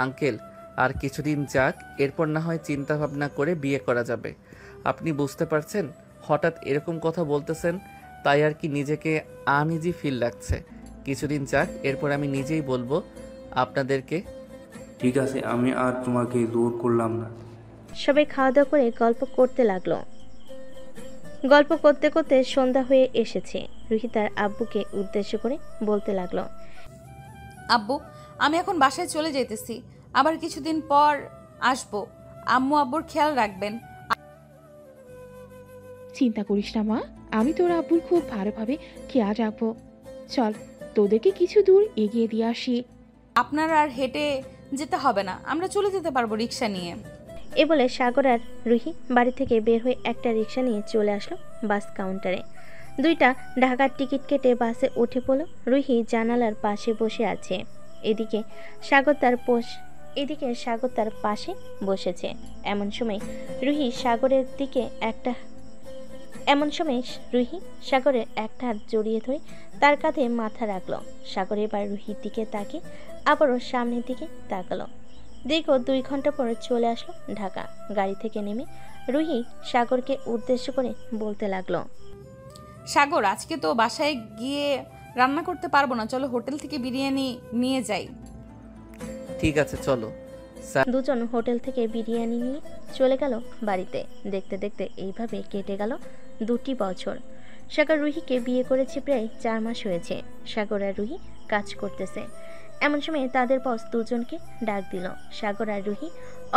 আঙ্কেল আর কিছুদিন যাক, এরপর না হয় চিন্তা ভাবনা করে বিয়ে করা যাবে। আপনি বুঝতে পারছেন, হঠাৎ এরকম কথা বলতেছেন, তাই আর কি নিজেকে আনইজি ফিল লাগছে। কিছুদিন যাক, এরপর আমি নিজেই বলবো আপনাদেরকে। ঠিক আছে, আমি আর তোমাকে জোর করলাম না। সবাই খাওয়া দাওয়া করে গল্প করতে লাগলো। গল্প করতে করতে সন্ধ্যা হয়ে এসেছে। রুহি তার আব্বুকে উদ্দেশ্য করে বলতে লাগলো, আব্বু, আমি এখন বাসায় চলে যেতেছি, আবার কিছুদিন পর আসবো। আম্মু আব্বুর খেয়াল রাখবেন। চিন্তা করিস না মা, আমি তোর আব্বুর খুব ভালোভাবে খেয়াল রাখবো। চল তোদেরকে কিছু দূর এগিয়ে দিয়ে আসি। আপনার আর হেঁটে যেতে হবে না, আমরা চলে যেতে পারবো রিক্সা নিয়ে। এ বলে সাগর আর রুহি বাড়ি থেকে বের হয়ে একটা রিক্সা নিয়ে চলে আসলো বাস কাউন্টারে। দুইটা ঢাকার টিকিট কেটে বাসে উঠে পড়ল। রুহি জানালার পাশে বসে আছে। এদিকে সাগর তার পাশে বসেছে। এমন সময় রুহি সাগরের একটা হাত জড়িয়ে ধরে তার কাঁধে মাথা রাখলো। সাগর এবার রুহির দিকে তাকে আবারও সামনের দিকে তাকালো। দীর্ঘ 2 ঘন্টা পর চলে আসলো ঢাকা। গাড়ি থেকে নেমে রুহি সাগরকে উদ্দেশ্য করে বলতে লাগলো, সাগর, আজকে তো বাসায় গিয়ে রান্না করতে পারবো না, চলো হোটেল থেকে বিরিয়ানি নিয়ে যাই। ঠিক আছে চলো। দুজন হোটেল থেকে বিরিয়ানি নিয়ে চলে গেল বাড়িতে। দেখতে দেখতে এইভাবে কেটে গেল 2টি বছর। সাগর রুহিকে বিয়ে করেছে প্রায় 4 মাস হয়েছে। সাগর আর রুহি কাজ করতেছে। এমন সময় তাদের বস দুজনকে ডাক দিল। সাগর আর রুহি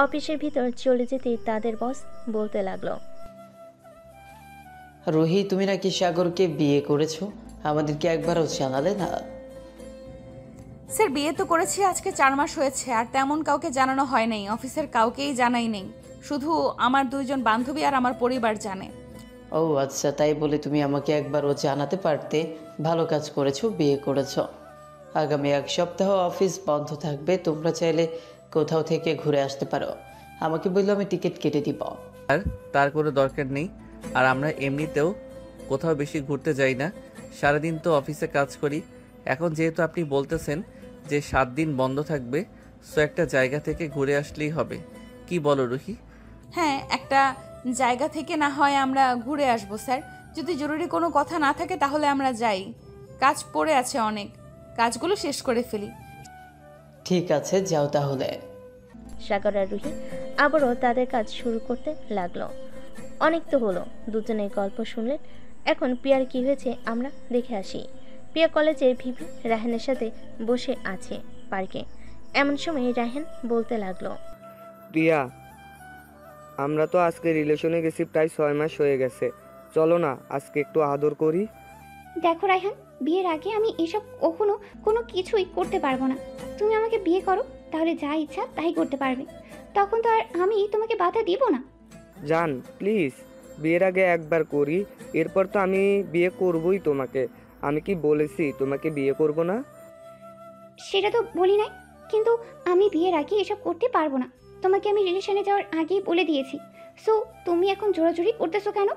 অফিসের ভিতর চলে যেতেই তাদের বস বলতে লাগলো, রুহি, তুমি নাকি সাগরকে বিয়ে করেছো, আমাদেরকে একবারও জানালে না? স্যার, বিয়ে তো করেছি আজকে 4 মাস হয়েছে, আর তেমন কাউকে জানানো হয় নাই। অফিসের কাউকেই জানাই নেই, শুধু আমার 2জন বান্ধবী আর আমার পরিবার জানে। ও আচ্ছা, তাই বলে তুমি আমাকে একবারও জানাতে পারতে। ভালো কাজ করেছো, বিয়ে করেছো। আগামী 1 সপ্তাহ অফিস বন্ধ থাকবে, তোমরা চাইলে কোথাও থেকে ঘুরে আসতে পারো। আমাকে বললো আমি টিকিট কেটে দিব। আর তার কোনো দরকার নেই। আর আমরা এমনিতেও কোথাও বেশি ঘুরতে যাই না, সারাদিন তো অফিসে কাজ করি। এখন যেহেতু আপনি বলতেছেন যে 7 দিন বন্ধ থাকবে, সো একটা জায়গা থেকে ঘুরে আসলেই হবে। কি বলো রুহি? হ্যাঁ, একটা জায়গা থেকে না হয় আমরা ঘুরে আসবো স্যার। যদি জরুরি কোনো কথা না থাকে তাহলে আমরা যাই। কাজ পড়ে আছে অনেক, কাজগুলো শেষ করে ফেলি। ঠিক আছে, যাও তাহলে। সাগর আর রুহি আবারও তাদের কাজ শুরু করতে লাগলো। অনেক তো হলো, দুজনের গল্প শুনলেন। এখন প্রিয়ার কি হয়েছে আমরা দেখে আসি। প্রিয়া কলেজে ভিভি রায়হানের সাথে বসে আছে পার্কে। এমন সময় রায়হান বলতে লাগলো, প্রিয়া, আমরা তো আজকে রিলেশনে গেছি প্রায় 6 মাস হয়ে গেছে। চলো না আজকে একটু আদর করি। দেখো রায়হান, বিয়ের আগে আমি এসব কখনো কোনো কিছুই করতে পারবো না। তুমি আমাকে বিয়ে করো, তাহলে যা ইচ্ছা তাই করতে পারবে। তখন তো আর আমি তোমাকে বাধা দিব না। জান প্লিজ, বিয়ের আগে একবার করি, এরপর তো আমি বিয়ে করবই তোমাকে। আমি কি বলেছি তোমাকে বিয়ে করব না? সেটা তো বলি নাই, কিন্তু আমি বিয়ের আগে এসব করতে পারবো না। তোমাকে আমি রিলেশনে যাওয়ার আগেই বলে দিয়েছি। সো তুমি এখন জোরাজুরি করতেছো কেন?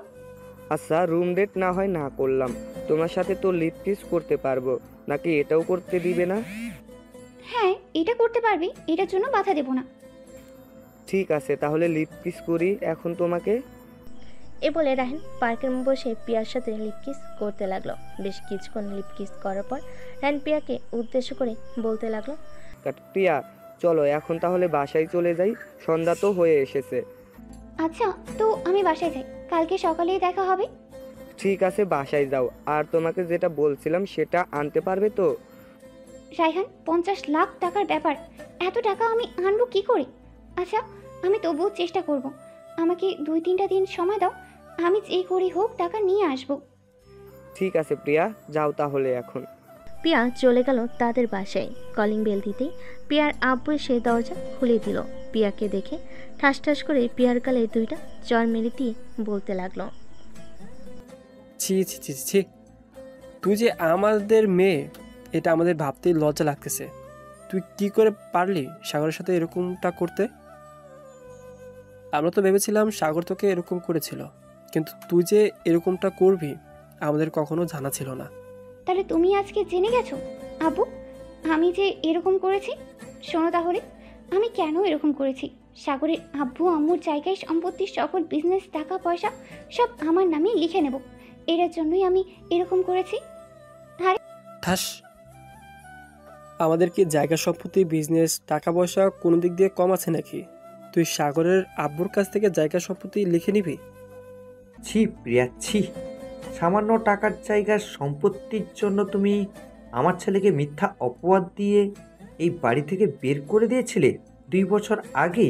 আচ্ছা, রুম ডেট না হয় না করলাম, তোমার সাথে তো লিপ কিস করতে পারবো, নাকি এটাও করতে দিবে না? হ্যাঁ, এটা করতে পারবি, এটার জন্য বাধা দেব না। ঠিক আছে, তাহলে লিপ কিস করি এখন তোমাকে। এ বলে রাহেন পার্কের বসে পিয়ার সাথে লিপ কিস করতে লাগলো। বেশ কিছুক্ষণ লিপ কিস করার পর রাহেন পিয়াকে উদ্দেশ্য করে বলতে লাগলো, প্রিয়া চলো এখন তাহলে বাসায় চলে যাই, সন্ধ্যা তো হয়ে এসেছে। আচ্ছা, তো আমি বাসায় যাই, কালকে সকালেই দেখা হবে। ঠিক আছে, বাসায় যাও। আর তোমাকে যেটা বলছিলাম সেটা আনতে পারবে তো? রায়হান, 50 লাখ টাকার ব্যাপার, এত টাকা আমি আনবো কি করে? আচ্ছা, আমি তবুও চেষ্টা করব। আমাকে 2-3টা দিন সময় দাও, আমি যেই করে হোক টাকা নিয়ে আসবো। ঠিক আছে প্রিয়া, যাও তাহলে এখন। পিয়া চলে গেল তাদের বাসায়। কলিং বেল দিতেই পিয়ার আব্বু এসে দরজা খুলে দিল। পিয়াকে দেখে ঠাস ঠাস করে পিয়ার গালে 2টা চড় মেরে দিয়ে বলতে লাগলো, ছি ছি ছি ছি, তুই যে আমাদের মেয়ে, এটা আমাদের ভাবতেই লজ্জা লাগতেছে। তুই কি করে পারলি সাগরের সাথে এরকমটা করতে? আমরা তো ভেবেছিলাম সাগর তোকে এরকম করেছিল, কিন্তু তুই যে এরকমটা করবি আমাদের কখনো জানা ছিল না। তাহলে তুমি আজকে জেনে গেছো আব্বু আমি যে এরকম করেছি? শোনো তাহলে, আমি কেন এরকম করেছি। সাগরের আব্বু আম্মুর জায়গায় সম্পত্তির সকল বিজনেস, টাকা পয়সা সব আমার নামে লিখে নেব, এটার জন্যই আমি এরকম করেছি। আরে ঠাস, আমাদের কি জায়গা সম্পত্তি, বিজনেস, টাকা পয়সা কোনো দিক দিয়ে কম আছে নাকি? তুই সাগরের আব্বুর কাছ থেকে জায়গা সম্পত্তি লিখে নিবি? ছি প্রিয়া, ছি। সামান্য টাকার জায়গার সম্পত্তির জন্য তুমি আমার ছেলেকে মিথ্যা অপবাদ দিয়ে এই বাড়ি থেকে বের করে দিয়েছিলে 2 বছর আগে।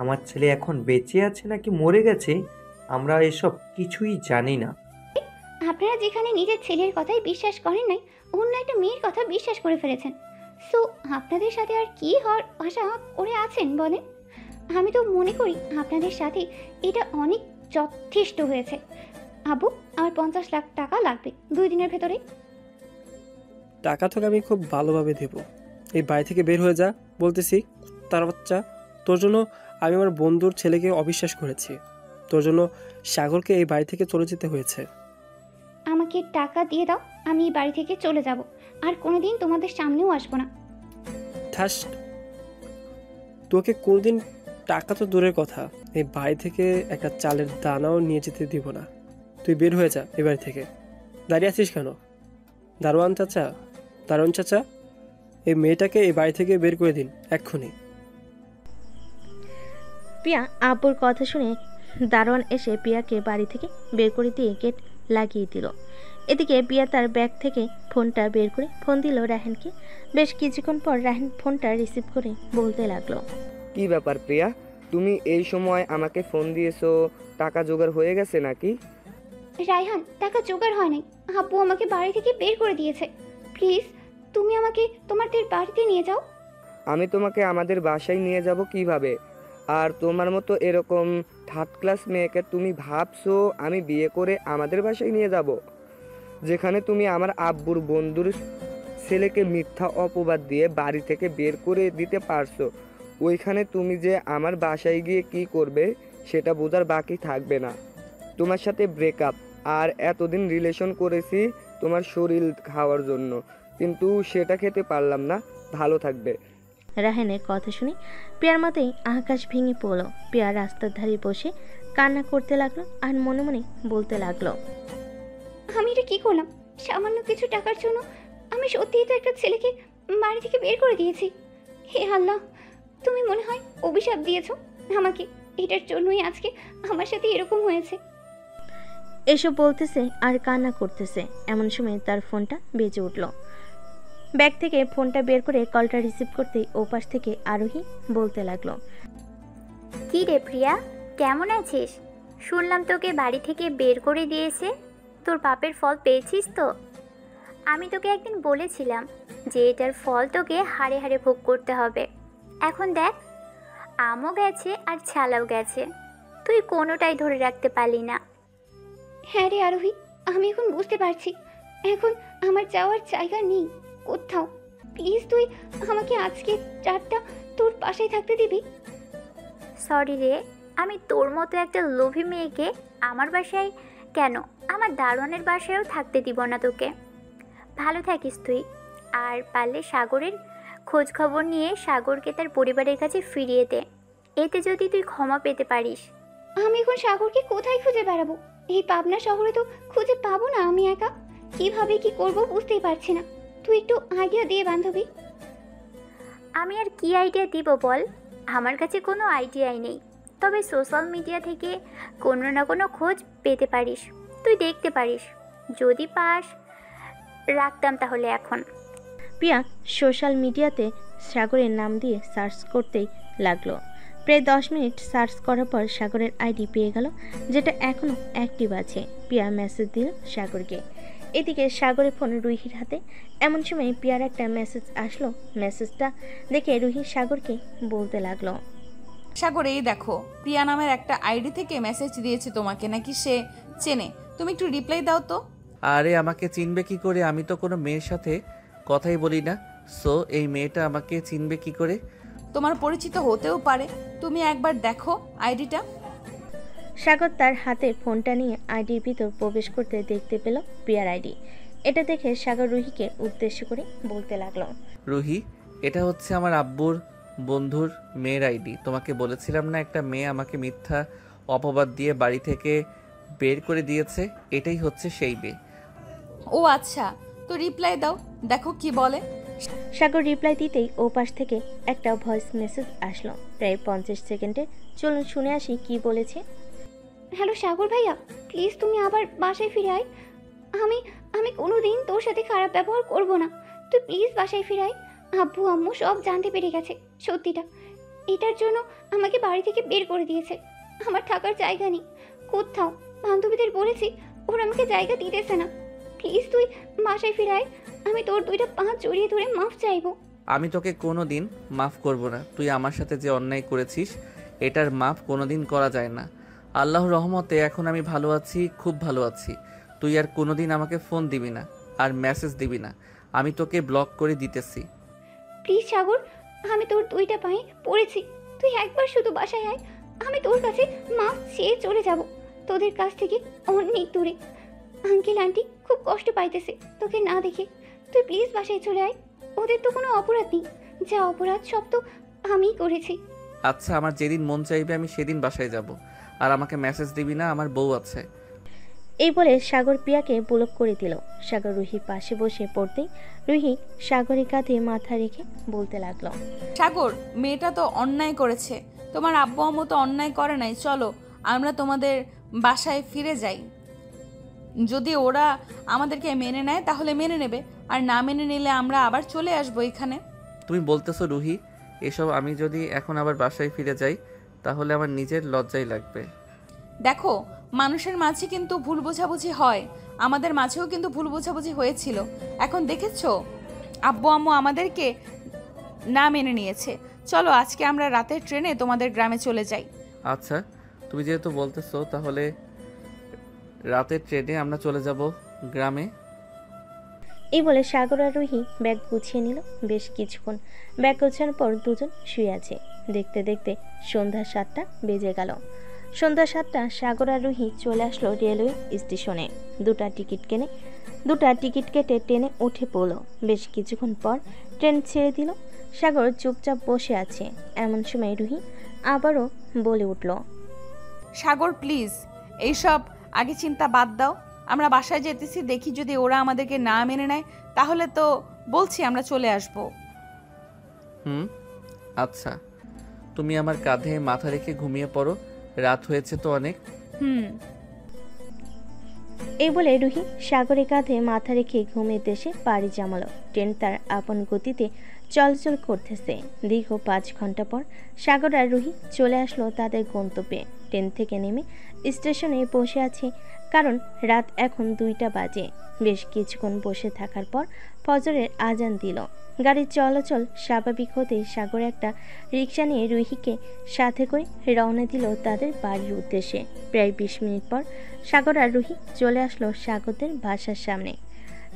আমার ছেলে এখন বেঁচে আছে নাকি মরে গেছে আমরা এসব কিছুই জানি না। আপনারা যেখানে নিজের ছেলের কথাই বিশ্বাস করেন নাই, অন্য একটা মেয়ের কথা বিশ্বাস করে ফেলেছেন। সো আপনাদের সাথে আর কি হওয়ার আশা করে আছেন বলেন? আমি তো মনে করি আপনাদের সাথে এটা অনেক যথেষ্ট হয়েছে। আবু, আমার 50 লাখ টাকা লাগবে 2 দিনের ভেতরে। টাকা তোকে আমি খুব ভালোভাবে দেব, এই বাড়ি থেকে বের হয়ে যা বলতেছি। তার বাচ্চা, তোর জন্য আমি আমার বন্ধুর ছেলেকে অবিশ্বাস করেছি, তোর জন্য সাগরকে এই বাড়ি থেকে চলে যেতে হয়েছে। আমাকে টাকা দিয়ে দাও, আমি এই বাড়ি থেকে চলে যাব, আর কোনোদিন তোমাদের সামনেও আসবো না। ঠাস, তোকে কোনোদিন টাকা তো দূরের কথা, এই বাড়ি থেকে একটা চালের দানাও নিয়ে যেতে দিব না। তুই বের হয়ে যা এই বাড়ি থেকে। দাঁড়িয়ে আছিস কেন? দারোয়ান চাচা, দারোয়ান চাচা, এই মেয়েটাকে এই বাড়ি থেকে বের করে দিন এক্ষুনি। পিয়া আব্বুর কথা শুনে দারোয়ান এসে পিয়াকে বাড়ি থেকে বের করে দিয়ে গেট লাগিয়ে দিল। এদিকে পিয়া তার ব্যাগ থেকে ফোনটা বের করে ফোন দিল রাহেনকে। বেশ কিছুক্ষণ পর রাহেন ফোনটা রিসিভ করে বলতে লাগলো, কি ব্যাপার প্রিয়া, তুমি এই সময় আমাকে ফোন দিয়েছো? টাকা জোগাড় হয়ে গেছে নাকি? রায়হান, টাকা জোগাড় হয় নাই, আব্বু আমাকে বাড়ি থেকে বের করে দিয়েছে। প্লিজ তুমি আমাকে তোমাদের বাড়িতে নিয়ে যাও। আমি তোমাকে আমাদের বাসায় নিয়ে যাব কিভাবে? আর তোমার মতো এরকম থার্ড ক্লাস মেয়েকে তুমি ভাবছো আমি বিয়ে করে আমাদের বাসায় নিয়ে যাব, যেখানে তুমি আমার আব্বুর বন্ধুর ছেলেকে মিথ্যা অপবাদ দিয়ে বাড়ি থেকে বের করে দিতে পারছো? ওইখানে তুমি যে আমার বাসায় গিয়ে কি করবে সেটা বোঝার বাকি থাকবে না। তোমার সাথে ব্রেকআপ, আর এতদিন রিলেশন করেছি তোমার শরীর খাওয়ার জন্য, কিন্তু সেটা খেতে পারলাম না। ভালো থাকবে। রাহেনের কথা শুনে পিয়ার মতেই আকাশ ভেঙে পড়ল। পিয়া রাস্তার ধারে বসে কান্না করতে লাগলো আর মনে মনে বলতে লাগলো, আমি এটা কি করলাম? সামান্য কিছু টাকার জন্য আমি সত্যিই তো একটা ছেলেকে বাড়ি থেকে বের করে দিয়েছি। হে আল্লাহ, তুমি মনে হয় অভিশাপ দিয়েছো আমাকে, এটার জন্যই আজকে আমার সাথে এরকম হয়েছে। এসব বলতেছে আর কান্না করতেছে। এমন সময় তার ফোনটা বেজে উঠল। ব্যাগ থেকে ফোনটা বের করে কলটা রিসিভ করতেই ওপাশ থেকে আরোহী বলতে লাগলো, কি রে প্রিয়া, কেমন আছিস? শুনলাম তোকে বাড়ি থেকে বের করে দিয়েছে, তোর পাপের ফল পেয়েছিস তো? আমি তোকে একদিন বলেছিলাম যে এটার ফল তোকে হাড়ে হাড়ে ভোগ করতে হবে। এখন দেখ, আমও গেছে আর ছালাও গেছে, তুই কোনোটাই ধরে রাখতে পারলি না। হ্যাঁ রে আরোহী, আমি এখন বুঝতে পারছি এখন আমার যাওয়ার জায়গা নেই কোথাও। প্লিজ তুই আমাকে আজকে রাতটা তোর পাশেই থাকতে দিবি? সরি রে, আমি তোর মতো একটা লোভী মেয়েকে আমার বাসায় কেন, আমার দারোয়ানের বাসায়ও থাকতে দিব না তোকে। ভালো থাকিস তুই। আর পারলে সাগরের খোঁজ খবর নিয়ে সাগরকে তার পরিবারের কাছে ফিরিয়ে দে। এতে যদি তুই ক্ষমা পেতে পারিস। আমি এখন সাগরকে কোথায় খুঁজে বেড়াবো? এই পাবনা শহরে তো খুঁজে পাবো না আমি একা। কিভাবে কি করব বুঝতেই পারছি না। তুই একটু আইডিয়া দিয়ে বান্ধবী। আমি আর কি আইডিয়া দিব বল? আমার কাছে কোনো আইডিয়াই নেই। তবে সোশ্যাল মিডিয়া থেকে কোনো না কোনো খোঁজ পেতে পারিস, তুই দেখতে পারিস। যদি পাস রাখতাম তাহলে এখন। প্রিয়া সোশ্যাল মিডিয়াতে সাগরের নাম দিয়ে সার্চ করতেই লাগলো। প্রায় 10 মিনিট সার্চ করার পর সাগরের আইডি পেয়ে গেল, যেটা এখনও অ্যাক্টিভ আছে। প্রিয়া মেসেজ দিল সাগরকে। এদিকে সাগরের ফোন রুহির হাতে। এমন সময় প্রিয়ার একটা মেসেজ আসলো। মেসেজটা দেখে রুহি সাগরকে বলতে লাগলো, সাগর এই দেখো, প্রিয়া নামের একটা আইডি থেকে মেসেজ দিয়েছে তোমাকে, নাকি সে চেনে? তুমি একটু রিপ্লাই দাও তো। আরে আমাকে চিনবে কি করে? আমি তো কোনো মেয়ের সাথে কথাই বলি না। সো এই মেয়েটা আমাকে চিনবে কি করে? তোমার পরিচিত হতেও পারে, তুমি একবার দেখো আইডিটা। সাগর তার হাতে ফোনটা নিয়ে আইডির ভিতর প্রবেশ করতে দেখতে পেল প্রিয়ার আইডি। এটা দেখে সাগর রুহিকে উদ্দেশ্য করে বলতে লাগলো, রুহি, এটা হচ্ছে আমার আব্বুর বন্ধুর মেয়ের আইডি। তোমাকে বলেছিলাম না একটা মেয়ে আমাকে মিথ্যা অপবাদ দিয়ে বাড়ি থেকে বের করে দিয়েছে? এটাই হচ্ছে সেই মেয়ে। ও আচ্ছা, তো রিপ্লাই দাও, দেখো কি বলে। সাগর রিপ্লাই দিতেই ও পাশ থেকে একটা ভয়েস মেসেজ আসলো প্রায় 50 সেকেন্ডে। চলুন শুনে আসি কি বলেছে। হ্যালো সাগর ভাইয়া, প্লিজ তুমি আবার বাসায় ফিরে আয়। আমি আমি কোনোদিন তোর সাথে খারাপ ব্যবহার করব না। তুই প্লিজ বাসায় ফিরে আয়। আব্বু আম্মু সব জানতে পেরে গেছে সত্যিটা। এটার জন্য আমাকে বাড়ি থেকে বের করে দিয়েছে। আমার থাকার জায়গা নেই কোথাও। বান্ধবীদের বলেছি, ওরা আমাকে জায়গা দিতেছে না। প্লিজ তুই বাসায় ফিরে আয়। আমি তোর 2টা পা জড়িয়ে ধরে মাফ চাইবো। আমি তোকে কোনো দিন মাফ করব না। তুই আমার সাথে যে অন্যায় করেছিস এটার মাফ কোনো দিন করা যায় না। আল্লাহর রহমতে এখন আমি ভালো আছি, খুব ভালো আছি। তুই আর কোনো দিন আমাকে ফোন দিবি না আর মেসেজ দিবি না। আমি তোকে ব্লক করে দিতেছি। প্লিজ সাগর, আমি তোর 2টা পায়ে পড়েছি। তুই একবার শুধু বাসায় আয়। আমি তোর কাছে মাফ চেয়ে চলে যাব, তোদের কাছ থেকে অনেক দূরে। আঙ্কেল আন্টি খুব কষ্ট পাইতেছে তোকে না দেখে। তুই প্লিজ বাসায় চলে আয়। ওদের তো কোনো অপরাধ নেই, যা অপরাধ সব তো আমিই করেছি। আচ্ছা, আমার যেদিন মন চাইবে আমি সেদিন বাসায় যাব। আর আমাকে মেসেজ দিবি না, আমার বউ আছে। এই বলে সাগর প্রিয়াকে ব্লক করে দিল। সাগর রুহির পাশে বসে পড়তেই রুহি সাগরের কাঁধে মাথা রেখে বলতে লাগলো, সাগর, মেয়েটা তো অন্যায় করেছে। তোমার আব্বু আম্মু তো অন্যায় করে নাই। চলো আমরা তোমাদের বাসায় ফিরে যাই। যদি ওরা আমাদেরকে মেনে নেয় তাহলে মেনে নেবে, আর না মেনে নিলে আমরা আবার চলে আসবো এখানে। তুমি বলতেছো রুহি এসব? আমি যদি এখন আবার বাসায় ফিরে যাই তাহলে আমার নিজের লজ্জাই লাগবে। দেখো, মানুষের মাঝে কিন্তু ভুল বোঝাবুঝি হয়। আমাদের মাঝেও কিন্তু ভুল বোঝাবুঝি হয়েছিল। এখন দেখেছো আব্বু আম্মু আমাদেরকে না মেনে নিয়েছে। চলো আজকে আমরা রাতের ট্রেনে তোমাদের গ্রামে চলে যাই। আচ্ছা, তুমি যেহেতু বলতেছো তাহলে রাতের ট্রেনে আমরা চলে যাব গ্রামে। এই বলে সাগর আর রুহি ব্যাগ গুছিয়ে নিল। বেশ কিছুক্ষণ ব্যাগ গোছানোর পর দুজন শুয়ে আছে। দেখতে দেখতে সন্ধ্যা 7টা বেজে গেল। সন্ধ্যা 7টা সাগর আর রুহি চলে আসলো রেলওয়ে স্টেশনে। 2টা টিকিট কেটে ট্রেনে উঠে পড়লো। বেশ কিছুক্ষণ পর ট্রেন ছেড়ে দিল। সাগর চুপচাপ বসে আছে। এমন সময় রুহি আবারও বলে উঠল, সাগর প্লিজ এইসব আগে চিন্তা বাদ দাও। আমরা বাসায় যেতেছি, দেখি যদি ওরা আমাদেরকে না মেনে নেয় তাহলে তো বলছি আমরা চলে আসব। আচ্ছা, তুমি আমার কাঁধে মাথা রেখে ঘুমিয়ে পড়ো, রাত হয়েছে তো অনেক। এই বলে রুহি সাগরের কাঁধে মাথা রেখে ঘুমের দেশে পাড়ি জমালো। ট্রেন তার আপন গতিতে চলাচল করতেছে। দীর্ঘ 5 ঘন্টা পর সাগর আর রুহি চলে আসলো তাদের গন্তব্যে। ট্রেন থেকে নেমে স্টেশনে বসে আছে, কারণ রাত এখন 2টা বাজে। বেশ কিছুক্ষণ বসে থাকার পর ফজরের আজান দিল। গাড়ির চলাচল স্বাভাবিক হতেই সাগর একটা রিক্সা নিয়ে রুহিকে সাথে করে রওনা দিল তাদের বাড়ির উদ্দেশ্যে। প্রায় 20 মিনিট পর সাগর আর রুহি চলে আসলো সাগরদের বাসার সামনে।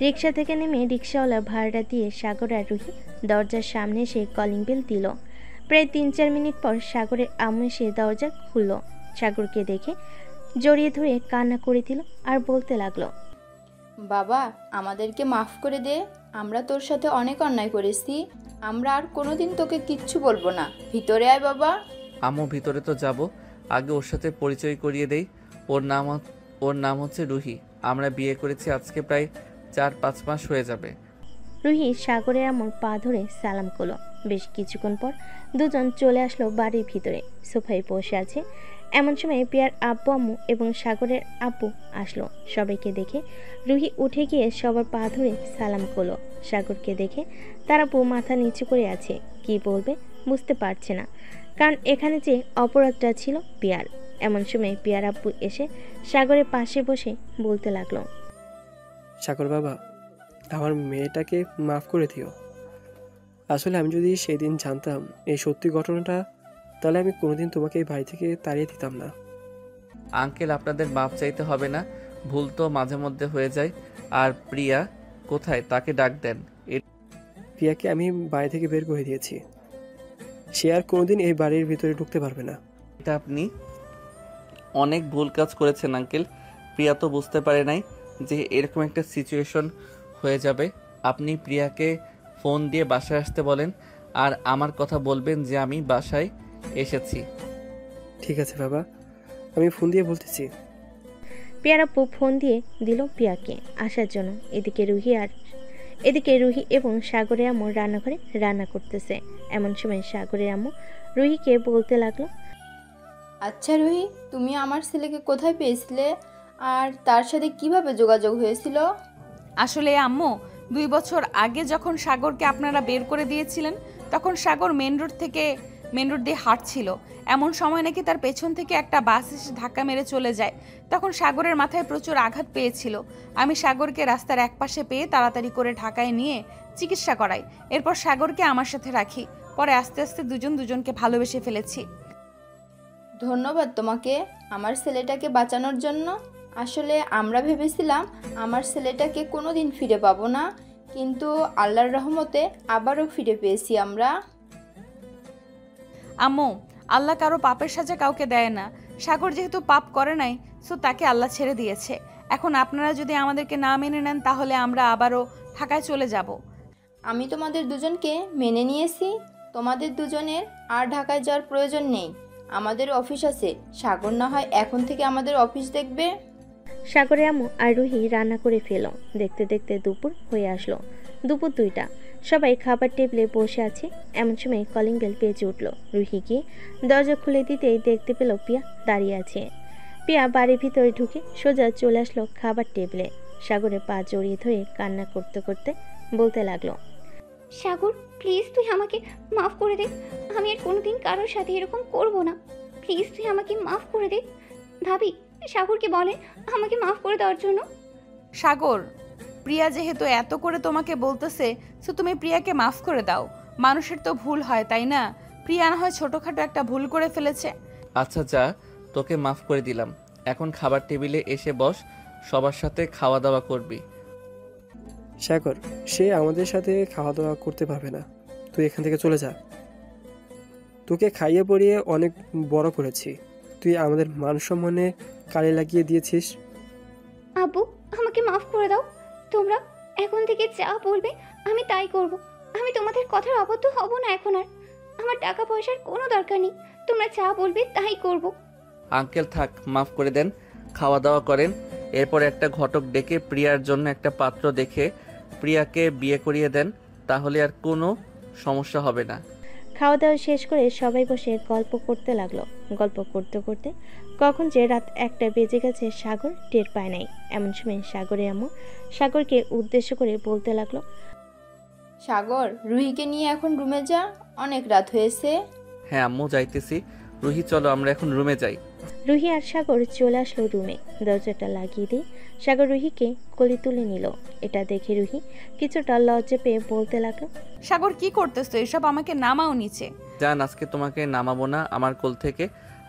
রিক্সা থেকে নেমে রিক্সাওয়ালা ভাড়া দিয়ে সাগর আর রুহি দরজার সামনে এসে কলিং বেল দিল। প্রায় 3-4 মিনিট পর সাগরের আম্মু এসে দরজা খুলল। সাগরকে দেখে জড়িয়ে ধরে কান্না করে দিল আর বলতে লাগলো, বাবা আমাদেরকে মাফ করে দে, আমরা তোর সাথে অনেক অন্যায় করেছি, আমরা আর কোনোদিন তোকে কিচ্ছু বলবো না, ভিতরে আয় বাবা। আম্মু ভিতরে তো যাব, আগে ওর সাথে পরিচয় করিয়ে দেই। ওর নাম হচ্ছে রুহি। আমরা বিয়ে করেছি আজকে প্রায় 4-5 মাস হয়ে যাবে। রুহি সাগরের আম্মুর পা ধরে সালাম করলো। বেশ কিছুক্ষণ পর দুজন চলে আসলো বাড়ির ভিতরে। সোফায় বসে আছে। এমন সময় পিয়ার আব্বু আম্মু এবং সাগরের আব্বু আসলো। সবাইকে দেখে রুহি উঠে গিয়ে সবার পা ধরে সালাম করলো। সাগরকে দেখে তার আব্বু মাথা নিচু করে আছে, কি বলবে বুঝতে পারছে না, কারণ এখানে যে অপরাধটা ছিল পিয়ার। এমন সময় পিয়ার আব্বু এসে সাগরের পাশে বসে বলতে লাগলো, সাগর বাবা, আমার মেয়েটাকে মাফ করে দিও। আসলে আমি যদি সেদিন জানতাম এই সত্যি ঘটনাটা, তাহলে আমি কোনোদিন তোমাকে এই বাড়ি থেকে তাড়িয়ে দিতাম না। আঙ্কেল, আপনাদের মাপ চাইতে হবে না, ভুল তো মাঝে মধ্যে হয়ে যায়। আর প্রিয়া কোথায়, তাকে ডাক দেন। প্রিয়াকে আমি বাড়ি থেকে বের করে দিয়েছি, সে আর কোনোদিন এই বাড়ির ভিতরে ঢুকতে পারবে না। এটা আপনি অনেক ভুল কাজ করেছেন আঙ্কেল। প্রিয়া তো বুঝতে পারে নাই যে এরকম একটা সিচুয়েশন হয়ে যাবে। আপনি প্রিয়াকে ফোন দিয়ে বাসায় আসতে বলেন, আর আমার কথা বলবেন যে আমি বাসায় এসেছি। ঠিক আছে বাবা, আমি ফোন দিয়ে বলতেছি। পিয়ার আব্বু ফোন দিয়ে দিল প্রিয়াকে আসার জন্য। এদিকে রুহি এবং সাগরের আম্মু রান্নাঘরে রান্না করতেছে। এমন সময় সাগরের আম্মু রুহিকে বলতে লাগলো, আচ্ছা রুহি, তুমি আমার ছেলেকে কোথায় পেয়েছিলে আর তার সাথে কিভাবে যোগাযোগ হয়েছিল? আসলে আম্মু, 2 বছর আগে যখন সাগরকে আপনারা বের করে দিয়েছিলেন, তখন সাগর মেন রোড দিয়ে হাঁটছিল। এমন সময় নাকি তার পেছন থেকে একটা বাস এসে ধাক্কা মেরে চলে যায়। তখন সাগরের মাথায় প্রচুর আঘাত পেয়েছিল। আমি সাগরকে রাস্তার একপাশে পেয়ে তাড়াতাড়ি করে ঢাকায় নিয়ে চিকিৎসা করাই। এরপর সাগরকে আমার সাথে রাখি। পরে আস্তে আস্তে দুজনকে ভালোবেসে ফেলেছি। ধন্যবাদ তোমাকে আমার ছেলেটাকে বাঁচানোর জন্য। আসলে আমরা ভেবেছিলাম আমার ছেলেটাকে কোনোদিন ফিরে পাবো না, কিন্তু আল্লাহর রহমতে আবারও ফিরে পেয়েছি আমরা। আম্মু, আল্লাহ কারো পাপের সাজা কাউকে দেয় না। সাগর যেহেতু পাপ করে নাই, সো তাকে আল্লাহ ছেড়ে দিয়েছে। এখন আপনারা যদি আমাদেরকে না মেনে নেন, তাহলে আমরা আবারও ঢাকায় চলে যাব। আমি তোমাদের দুজনকে মেনে নিয়েছি, তোমাদের দুজনের আর ঢাকায় যাওয়ার প্রয়োজন নেই। আমাদের অফিস আছে, সাগর না হয় এখন থেকে আমাদের অফিস দেখবে। সাগরের আম্মু আর রুহি রান্না করে ফেলো। দেখতে দেখতে দুপুর হয়ে আসলো। দুপুর 2টা। সবাই খাবার টেবিলে বসে আছে। এমন সময় কলিং বেল বেজে উঠলো। রুহি গিয়ে দরজা খুলে দিতেই দেখতে পেল পিয়া দাঁড়িয়ে আছে। পিয়া বাড়ির ভিতরে ঢুকে সোজা চলে আসলো খাবার টেবিলে। সাগরের পা জড়িয়ে ধরে কান্না করতে করতে বলতে লাগলো, সাগর প্লিজ তুই আমাকে মাফ করে দে, আমি আর কোনোদিন কারোর সাথে এরকম করব না, প্লিজ তুই আমাকে মাফ করে দে। ভাবি সাগরকে বলে আমাকে মাফ করে দেওয়ার জন্য। সাগর, প্রিয়া যেহেতু এত করে তোমাকে বলতেছে, সো তুমি প্রিয়াকে মাফ করে দাও। মানুষের তো ভুল হয়, তাই না? প্রিয়া না হয় ছোটোখাটো একটা ভুল করে ফেলেছে। আচ্ছা যা, তোকে মাফ করে দিলাম। এখন খাবার টেবিলে এসে বস, সবার সাথে খাওয়া দাওয়া করবি। সাগর, সে আমাদের সাথে খাওয়া দাওয়া করতে পারবে না, তুই এখান থেকে চলে যা। তোকে খাইয়ে পরিয়ে অনেক বড় করেছি, তুই আমাদের মান সম্মানে কালি লাগিয়ে দিয়েছিস। আব্বু আমাকে মাফ করে দাও। তোমরা এখন থেকে যা বলবে আমি তাই করব। আমি তোমাদের কথার অবদ্ধ হব না এখন আর। আমার টাকা পয়সার কোনো দরকার নেই, তোমরা যা বলবে তাই করব। আঙ্কেল থাক, মাফ করে দেন, খাওয়া দাওয়া করেন। এরপর একটা ঘটক ডেকে প্রিয়ার জন্য একটা পাত্র দেখে প্রিয়াকে বিয়ে করিয়ে দেন, তাহলে আর কোনো সমস্যা হবে না। খাওয়া দাওয়া শেষ করে সবাই বসে গল্প করতে লাগলো। গল্প করতে করতে কখন যে রাত 1টা বেজে গেছে সাগর টের পায় নাই। এমন সময় সাগরের আম্মু সাগরকে উদ্দেশ্য করে বলতে লাগলো, সাগর রুহিকে নিয়ে এখন রুমে যা, অনেক রাত হয়েছে। হ্যাঁ আম্মু যাইতেছি। রুহি চলো আমরা এখন রুমে যাই। রুহি আর সাগর চলে আসলো রুমে। দরজাটা লাগিয়ে দিয়ে সাগর রুহিকে কোলে তুলে নিল। এটা দেখে রুহি কিছুটা লজ্জা পেয়ে বলতে লাগলো, সাগর কি করতেছো এসব, আমাকে নামাও নিচে। জান, আজকে তোমাকে নামাবো না আমার কোল থেকে,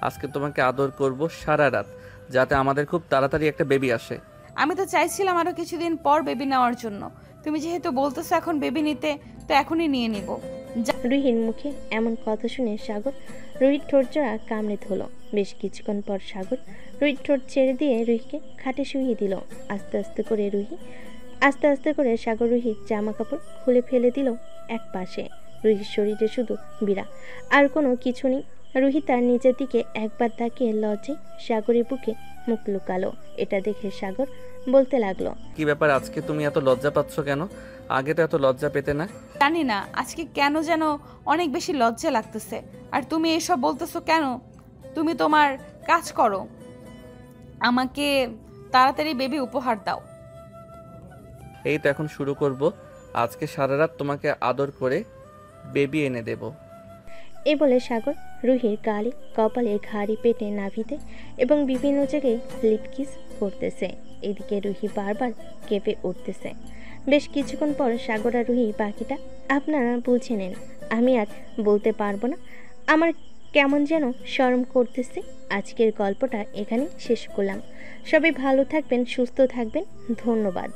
আজকে তোমাকে আদর করব সারা রাত, যাতে আমাদের খুব তাড়াতাড়ি একটা বেবি আসে। আমি তো চাইছিলাম আরো কিছুদিন পর বেবি নেওয়ার জন্য, তুমি যেহেতু বলতেছো এখন বেবি নিতে, তো এখনই নিয়ে নিব। রুহির মুখে এমন কথা শুনে সাগর রুহির ঠোঁটজোড়া কামড়ে ধরল। বেশ কিছুক্ষণ পর সাগর রুহির ঠোঁট ছেড়ে দিয়ে রুহিকে খাটে শুইয়ে দিল। আস্তে আস্তে করে সাগর রুহির জামা কাপড় খুলে ফেলে দিল এক পাশে। রুহির শরীরে শুধু বিড়া, আর কোনো কিছু নেই। রুহি তার নিজের দিকে একবার তাকিয়ে লজ্জায় সাগরের বুকে মুখ লুকালো। এটা দেখে সাগর বলতে লাগলো, কি ব্যাপার, আজকে তুমি এত লজ্জা পাচ্ছ কেন? আগে তো এত লজ্জা পেতে না। জানি না আজকে কেন যেন অনেক বেশি লজ্জা লাগতেছে। আর তুমি এসব বলতেছো কেন? তুমি তোমার কাজ করো, আমাকে তাড়াতাড়ি বেবি উপহার দাও। এই তো এখন শুরু করব। আজকে সারা রাত তোমাকে আদর করে বেবি এনে দেব। এ বলে সাগর রুহির গালে, কপালে, ঘাড়ি, পেটে, নাভিতে এবং বিভিন্ন জায়গায় লিপ কিস করতেছে। এদিকে রুহি বারবার কেঁপে উঠতেছে। বেশ কিছুক্ষণ পর সাগর আর রুহি বাকিটা আপনারা বুঝে নেন। আমি আর বলতে পারবো না, আমার কেমন যেন শরম করতেছে। আজকের গল্পটা এখানেই শেষ করলাম। সবাই ভালো থাকবেন, সুস্থ থাকবেন। ধন্যবাদ।